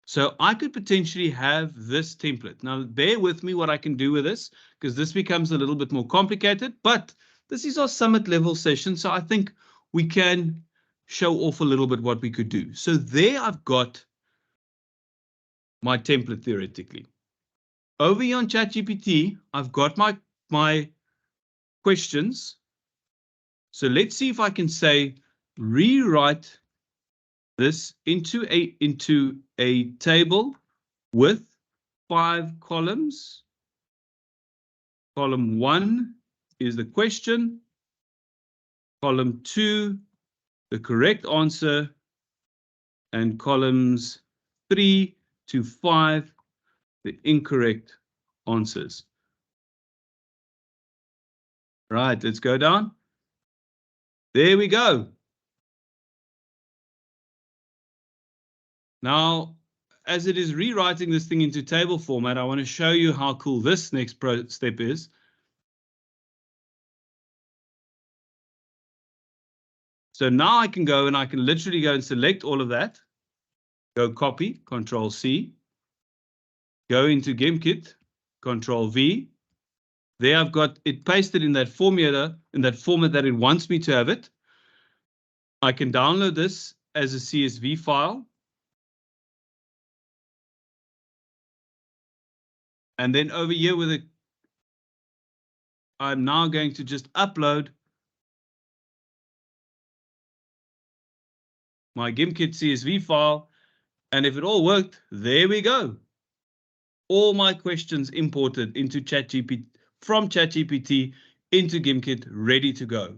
So I could potentially have this template. Now, bear with me what I can do with this, because this becomes a little bit more complicated, but this is our summit level session. So I think we can show off a little bit what we could do. So there I've got my template theoretically. over here on ChatGPT, I've got my questions. So let's see if I can say rewrite this into a table with 5 columns. Column 1 is the question. Column 2, the correct answer. And columns 3 to 5, the incorrect answers. Right, let's go down. There we go. Now, as it is rewriting this thing into table format, I want to show you how cool this next step is. So now I can go and I can literally go and select all of that. Go copy, Control C. Go into Gimkit, Control V. There I've got it pasted in that formula, in that format that it wants me to have it. I can download this as a CSV file. And then over here with it, I'm now going to just upload my Gimkit CSV file. And if it all worked, there we go. All my questions imported into ChatGPT, from ChatGPT into Gimkit, ready to go.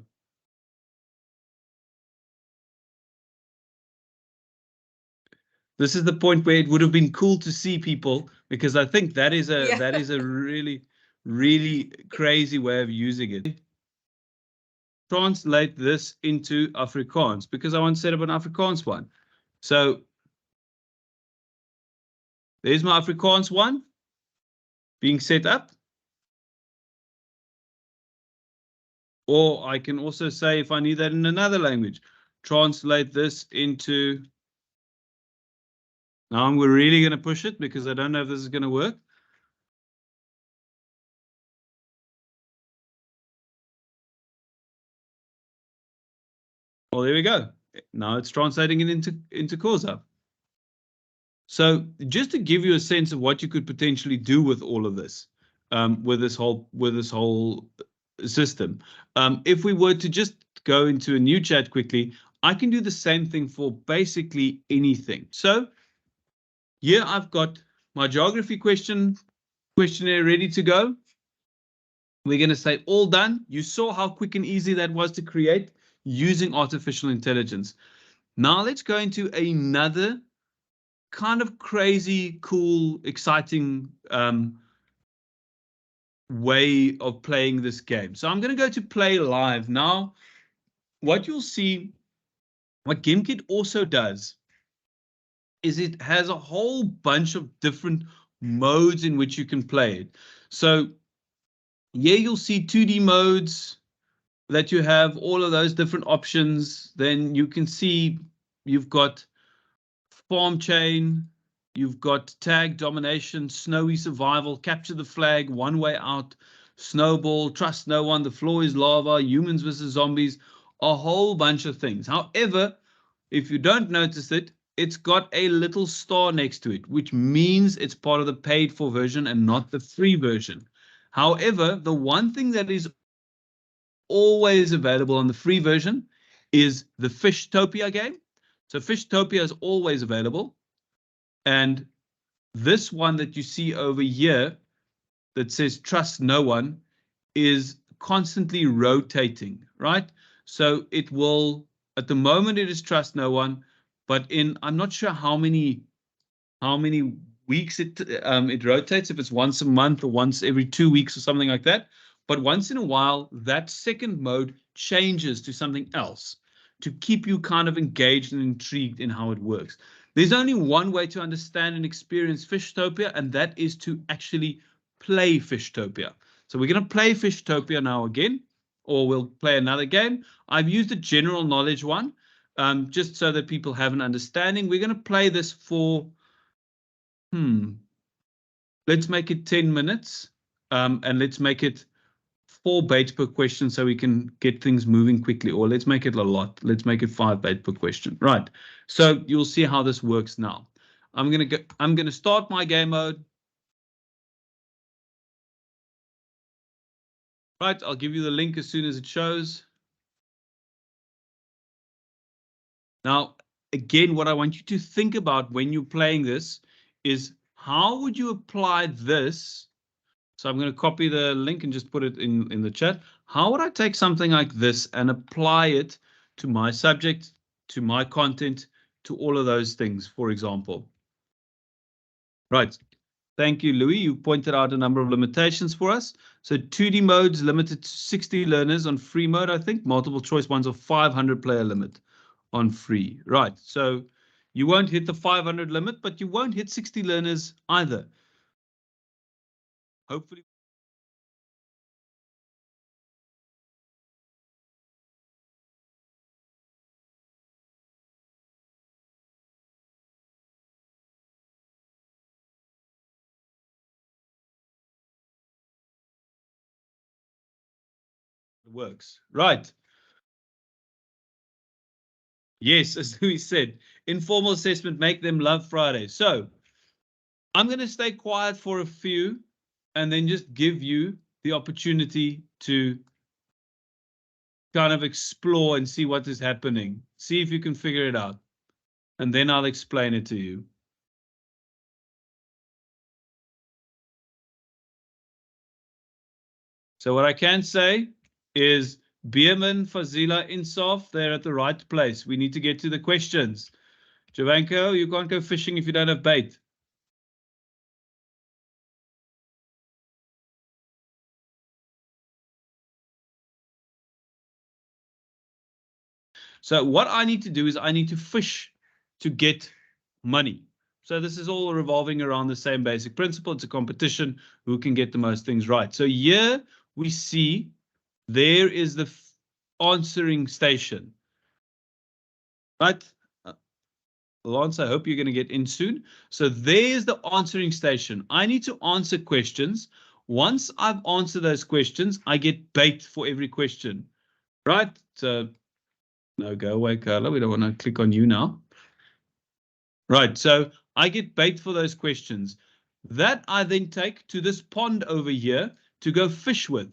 This is the point where it would have been cool to see people, because I think that is a really, really crazy way of using it. Translate this into Afrikaans, because I want to set up an Afrikaans one. So there's my Afrikaans one being set up. Or I can also say, if I need that in another language, translate this into. Now we're really going to push it because I don't know if this is going to work. Well, there we go. Now it's translating it into Xhosa. So just to give you a sense of what you could potentially do with all of this, with this whole system. If we were to just go into a new chat quickly, I can do the same thing for basically anything. So here I've got my geography questionnaire ready to go. We're going to say all done. You saw how quick and easy that was to create using artificial intelligence. Now let's go into another kind of crazy, cool, exciting way of playing this game. So I'm going to go to play live. Now, what you'll see, what Gimkit also does is it has a whole bunch of different modes in which you can play it. So yeah, you'll see 2D modes that you have, all of those different options. Then you can see you've got farm chain, you've got tag domination, snowy survival, capture the flag, one way out, snowball, trust no one, the floor is lava, humans versus zombies, a whole bunch of things. However, if you don't notice it, it's got a little star next to it, which means it's part of the paid for version and not the free version. However, the one thing that is always available on the free version is the Fishtopia game. So Fishtopia is always available. And this one that you see over here that says trust no one is constantly rotating, right? So it will, at the moment it is trust no one, but I'm not sure how many weeks it rotates, if it's once a month or once every 2 weeks or something like that. But once in a while, that second mode changes to something else to keep you kind of engaged and intrigued in how it works. There's only one way to understand and experience Fishtopia, and that is to actually play Fishtopia. So we're going to play Fishtopia now again, or we'll play another game. I've used a general knowledge one, just so that people have an understanding. We're going to play this for, let's make it 10 minutes, and let's make it 4 baits per question so we can get things moving quickly, or let's make it a lot. Let's make it 5 baits per question. Right. So you'll see how this works now. I'm going to start my game mode. Right, I'll give you the link as soon as it shows. Now, again, what I want you to think about when you're playing this is how would you apply this? So I'm going to copy the link and just put it in the chat. How would I take something like this and apply it to my subject, to my content, to all of those things, for example? Right. Thank you, Louis. You pointed out a number of limitations for us. So 2D modes limited to 60 learners on free mode, I think. Multiple choice ones of 500 player limit on free. Right. So you won't hit the 500 limit, but you won't hit 60 learners either. Hopefully. It works. Right. Yes, as Louis said, informal assessment, make them love Friday. So I'm going to stay quiet for a few and then just give you the opportunity to kind of explore and see what is happening. See if you can figure it out. And then I'll explain it to you. So what I can say is Bierman, Fazila, Insaf, they're at the right place. We need to get to the questions. Javanko, you can't go fishing if you don't have bait. So what I need to do is I need to fish to get money. So this is all revolving around the same basic principle. It's a competition who can get the most things right. So here we see there is the answering station. Right? Lance, I hope you're going to get in soon. So there's the answering station. I need to answer questions. Once I've answered those questions, I get bait for every question. Right? So no, go away, Carla. We don't want to click on you now. Right, so I get bait for those questions. That I then take to this pond over here to go fish with.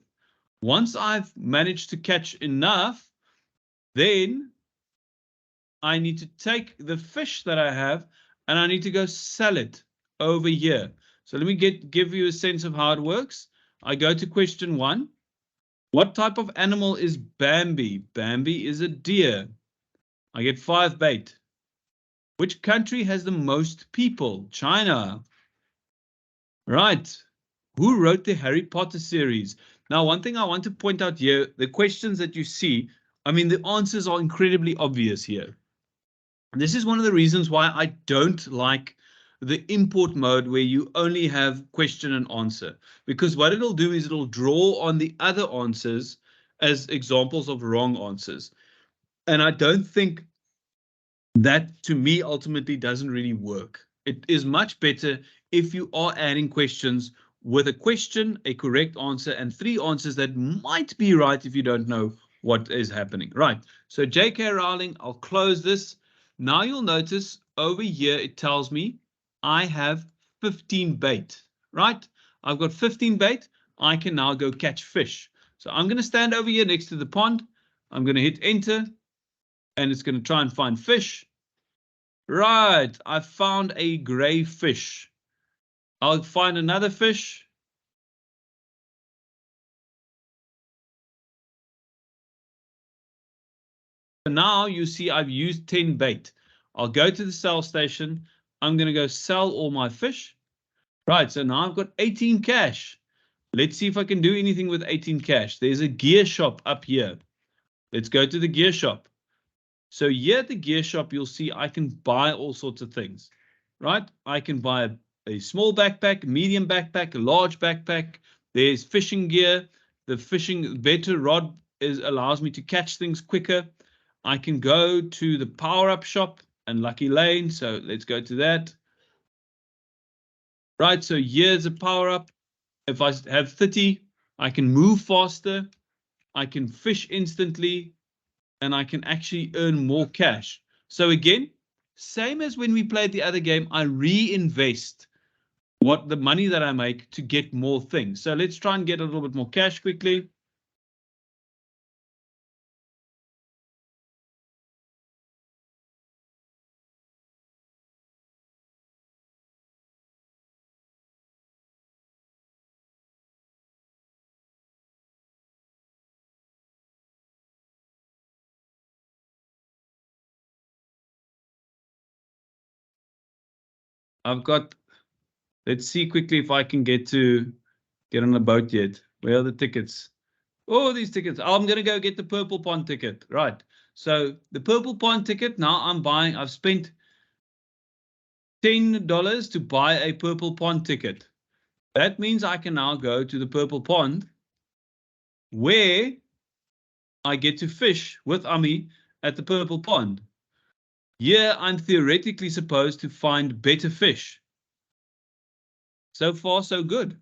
Once I've managed to catch enough, then I need to take the fish that I have and I need to go sell it over here. So let me give you a sense of how it works. I go to question 1. What type of animal is Bambi? Bambi is a deer. I get 5 bait. Which country has the most people? China. Right. Who wrote the Harry Potter series? Now, one thing I want to point out here, the questions that you see, I mean, the answers are incredibly obvious here. This is one of the reasons why I don't like the import mode where you only have question and answer, because what it'll do is it'll draw on the other answers as examples of wrong answers. And I don't think that, to me, ultimately doesn't really work. It is much better if you are adding questions with a question, a correct answer, and 3 answers that might be right if you don't know what is happening. Right. So J.K. Rowling, I'll close this. Now you'll notice over here it tells me I have 15 bait. Right. I've got 15 bait. I can now go catch fish. So I'm going to stand over here next to the pond. I'm going to hit enter. And it's going to try and find fish. Right, I found a gray fish. I'll find another fish. So now you see I've used 10 bait. I'll go to the sell station. I'm going to go sell all my fish. Right, so now I've got 18 cash. Let's see if I can do anything with 18 cash. There's a gear shop up here. Let's go to the gear shop. So here at the gear shop, you'll see I can buy all sorts of things, right? I can buy a small backpack, medium backpack, a large backpack. There's fishing gear. The fishing better rod allows me to catch things quicker. I can go to the power-up shop and Lucky Lane. So let's go to that. Right, so here's a power-up. If I have 30, I can move faster. I can fish instantly. And I can actually earn more cash. So again, same as when we played the other game, I reinvest what the money that I make to get more things. So let's try and get a little bit more cash quickly. I've got, let's see quickly if I can get on a boat yet. Where are the tickets? Oh, these tickets. I'm going to go get the Purple Pond ticket. Right. So the Purple Pond ticket, now I've spent $10 to buy a Purple Pond ticket. That means I can now go to the Purple Pond where I get to fish with Ami at the Purple Pond. Here, I'm theoretically supposed to find better fish. So far, so good.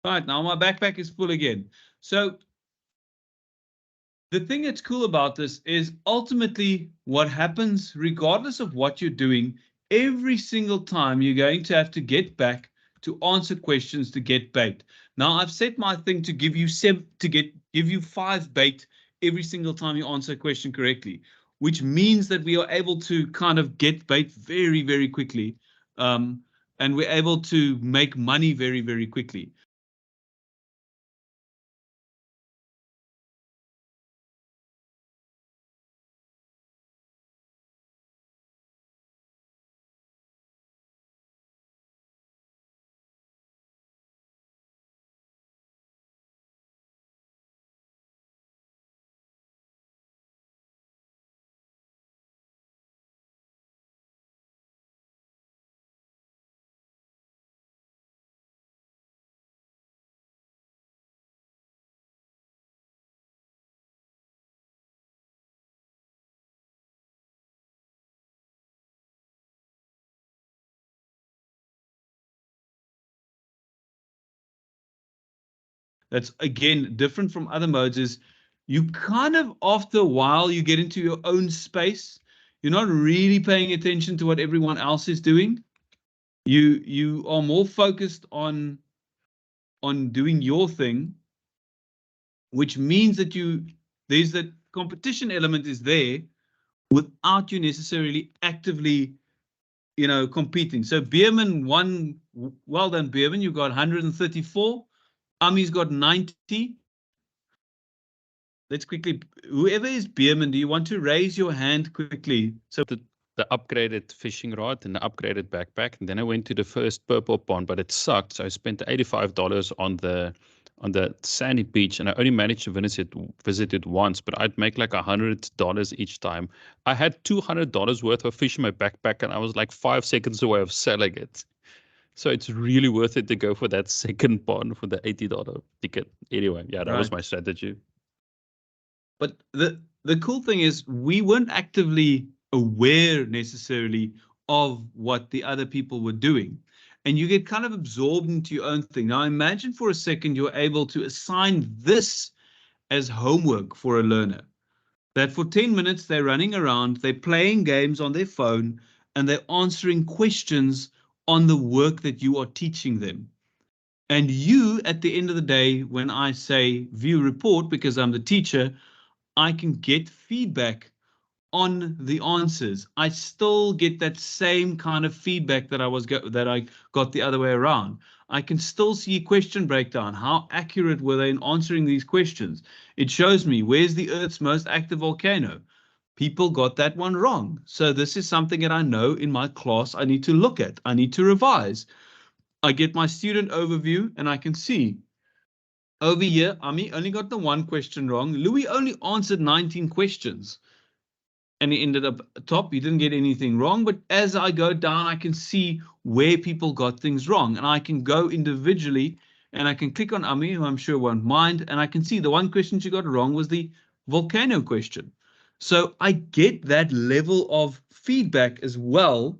Right, now my backpack is full again. So the thing that's cool about this is ultimately what happens, regardless of what you're doing, every single time you're going to have to get back to answer questions to get bait. Now I've set my thing to give you give you 5 bait every single time you answer a question correctly, which means that we are able to kind of get bait very, very quickly. And we're able to make money very, very quickly. That's again different from other modes is you kind of after a while you get into your own space. You're not really paying attention to what everyone else is doing. You are more focused on doing your thing, which means that there's that competition element is there without you necessarily actively competing. So Beerman won. Well done, Beerman. You got 134. Ami's got 90. Let's quickly, whoever is Beerman, do you want to raise your hand quickly? So the upgraded fishing rod and the upgraded backpack. And then I went to the first Purple Pond, but it sucked. So I spent $85 on the sandy beach, and I only managed to visit it once, but I'd make like $100 each time. I had $200 worth of fish in my backpack, and I was like 5 seconds away of selling it. So it's really worth it to go for that second pond for the $80 ticket. Anyway, yeah, that was my strategy. But the cool thing is we weren't actively aware necessarily of what the other people were doing. And you get kind of absorbed into your own thing. Now imagine for a second you're able to assign this as homework for a learner. That for 10 minutes they're running around, they're playing games on their phone, and they're answering questions on the work that you are teaching them. And you, at the end of the day, when I say view report, because I'm the teacher, I can get feedback on the answers. I still get that same kind of feedback that I got the other way around. I can still see question breakdown. How accurate were they in answering these questions? It shows me where's the Earth's most active volcano. People got that one wrong. So this is something that I know in my class I need to look at. I need to revise. I get my student overview and I can see over here, Ami only got the one question wrong. Louis only answered 19 questions. And he ended up top. He didn't get anything wrong. But as I go down, I can see where people got things wrong. And I can go individually and I can click on Ami, who I'm sure won't mind. And I can see the one question she got wrong was the volcano question. So I get that level of feedback as well.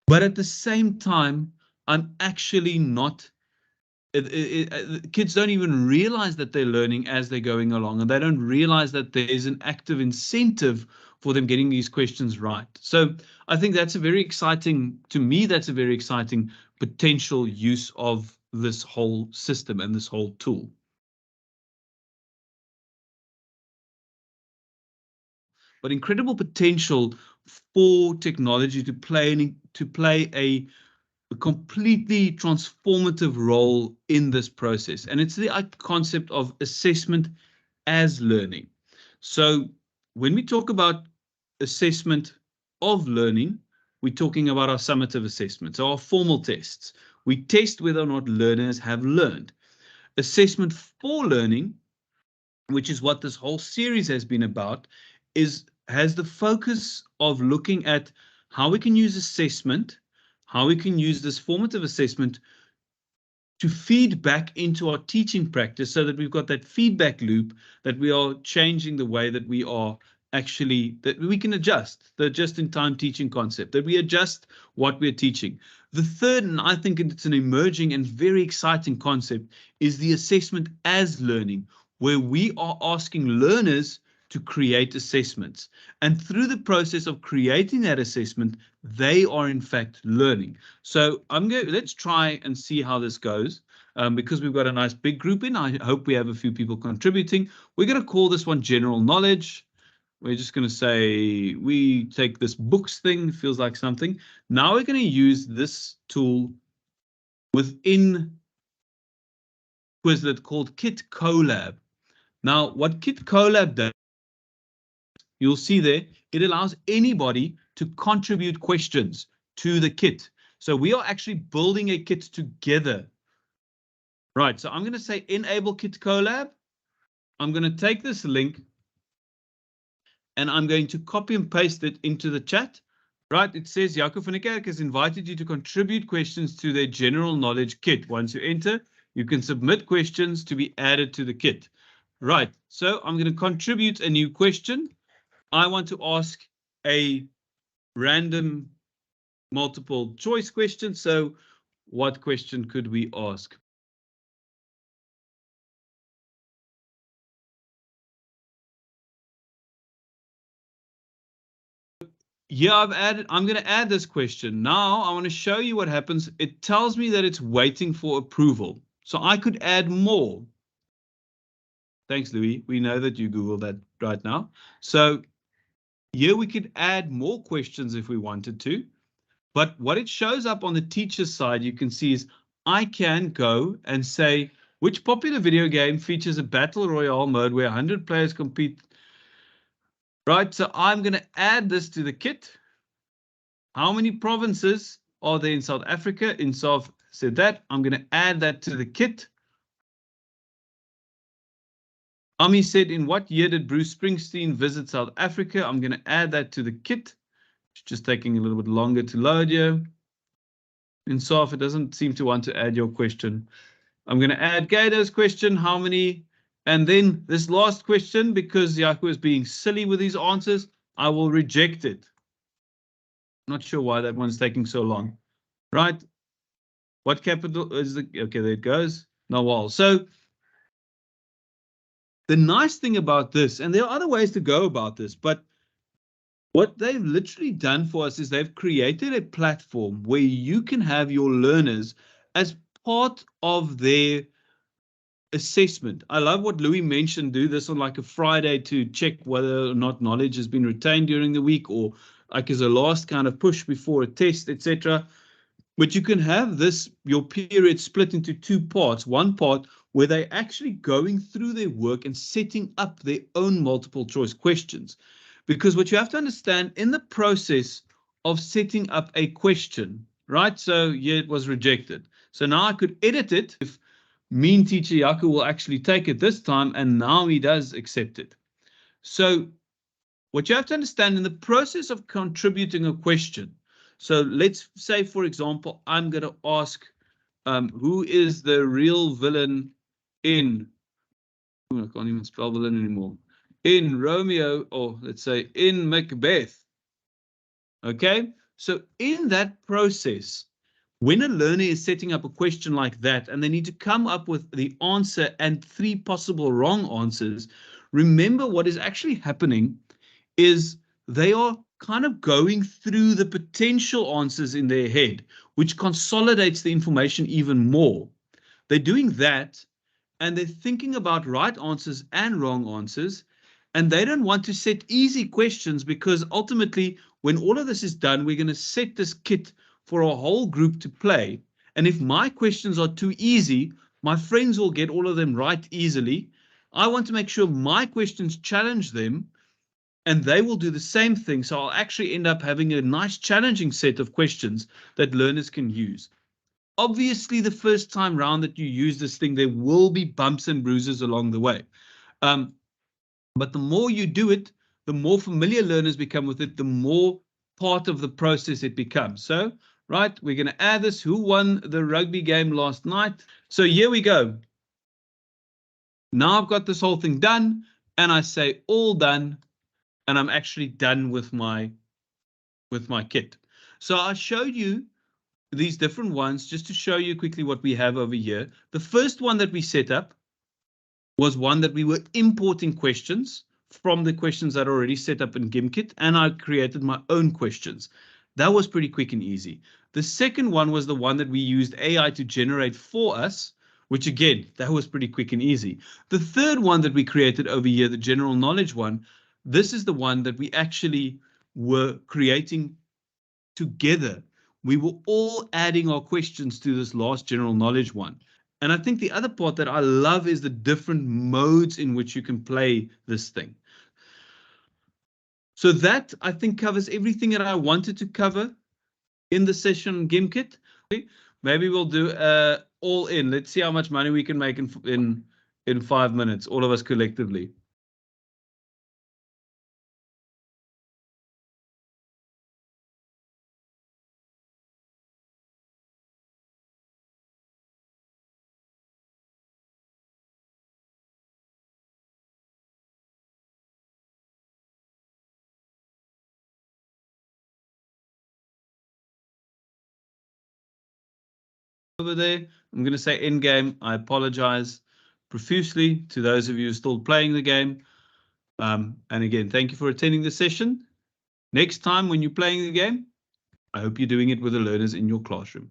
But at the same time, I'm actually not kids don't even realize that they're learning as they're going along, and they don't realize that there is an active incentive for them getting these questions right. So I think that's a very exciting, to me, that's a very exciting potential use of this whole system and this whole tool. But incredible potential for technology to play a a completely transformative role in this process. And it's the concept of assessment as learning. So when we talk about assessment of learning, we're talking about our summative assessments, so our formal tests. We test whether or not learners have learned. Assessment for learning, which is what this whole series has been about, has the focus of looking at how we can use assessment, how we can use this formative assessment to feed back into our teaching practice so that we've got that feedback loop, that we are changing the way that we are actually, that we can adjust the just-in-time teaching concept, that we adjust what we're teaching. The third, and I think it's an emerging and very exciting concept, is the assessment as learning, where we are asking learners to create assessments. And through the process of creating that assessment, they are in fact learning. So let's try and see how this goes. Because we've got a nice big group in, I hope we have a few people contributing. We're going to call this one general knowledge. We're just going to say we take this books thing, feels like something. Now we're going to use this tool within Quizlet called Kit Colab. Now, what Kit Colab does, you'll see there, it allows anybody to contribute questions to the kit. So we are actually building a kit together. Right, so I'm going to say enable Kit Colab. I'm going to take this link and I'm going to copy and paste it into the chat. Right, it says Jaco van der Kerk has invited you to contribute questions to their general knowledge kit. Once you enter, you can submit questions to be added to the kit. Right, so I'm going to contribute a new question. I want to ask a random multiple choice question. So what question could we ask? Yeah, I'm going to add this question. Now I want to show you what happens. It tells me that it's waiting for approval. So I could add more. Thanks, Louis. We know that you Googled that right now. So here we could add more questions if we wanted to. But what it shows up on the teacher's side, you can see is I can go and say, which popular video game features a battle royale mode where 100 players compete? Right, so I'm going to add this to the kit. How many provinces are there in South Africa? Insaaf said that. I'm going to add that to the kit. Ami said, in what year did Bruce Springsteen visit South Africa? I'm going to add that to the kit. It's just taking a little bit longer to load here. Insaaf, it doesn't seem to want to add your question. I'm going to add Gator's question. How many? And then this last question, because Jaco is being silly with his answers, I will reject it. Not sure why that one's taking so long. Right? What capital is the, okay, there it goes. Nawal. So the nice thing about this, and there are other ways to go about this, but what they've literally done for us is they've created a platform where you can have your learners as part of their assessment. I love what Louis mentioned, do this on like a Friday to check whether or not knowledge has been retained during the week, or like as a last kind of push before a test, etc. But you can have this, your period split into two parts. One part where they're actually going through their work and setting up their own multiple choice questions. Because what you have to understand in the process of setting up a question, right? So yeah, it was rejected. So now I could edit it if mean teacher Jaco will actually take it this time, and now he does accept it. So what you have to understand in the process of contributing a question, so let's say, for example, I'm going to ask, who is the real villain in, I can't even spell villain anymore, in Romeo, or let's say in Macbeth. Okay, so in that process, when a learner is setting up a question like that and they need to come up with the answer and 3 possible wrong answers, remember what is actually happening is they are kind of going through the potential answers in their head, which consolidates the information even more. They're doing that, and they're thinking about right answers and wrong answers, and they don't want to set easy questions, because ultimately, when all of this is done, we're going to set this kit for a whole group to play. And if my questions are too easy, my friends will get all of them right easily. I want to make sure my questions challenge them and they will do the same thing. So I'll actually end up having a nice challenging set of questions that learners can use. Obviously, the first time round that you use this thing, there will be bumps and bruises along the way. But the more you do it, the more familiar learners become with it, the more part of the process it becomes. So, right, we're going to add this. Who won the rugby game last night? So here we go. Now I've got this whole thing done, and I say all done, and I'm actually done with my kit. So I showed you these different ones just to show you quickly what we have over here. The first one that we set up was one that we were importing questions from the questions that are already set up in Gimkit, and I created my own questions. That was pretty quick and easy. The second one was the one that we used AI to generate for us, which again, that was pretty quick and easy. The third one that we created over here, the general knowledge one, this is the one that we actually were creating together. We were all adding our questions to this last general knowledge one. And I think the other part that I love is the different modes in which you can play this thing. So that, I think, covers everything that I wanted to cover in the session on Gimkit. Maybe we'll do all in. Let's see how much money we can make in 5 minutes, all of us collectively. Over there, I'm going to say in game. I apologize profusely to those of you still playing the game. And again, thank you for attending the session. Next time when you're playing the game, I hope you're doing it with the learners in your classroom.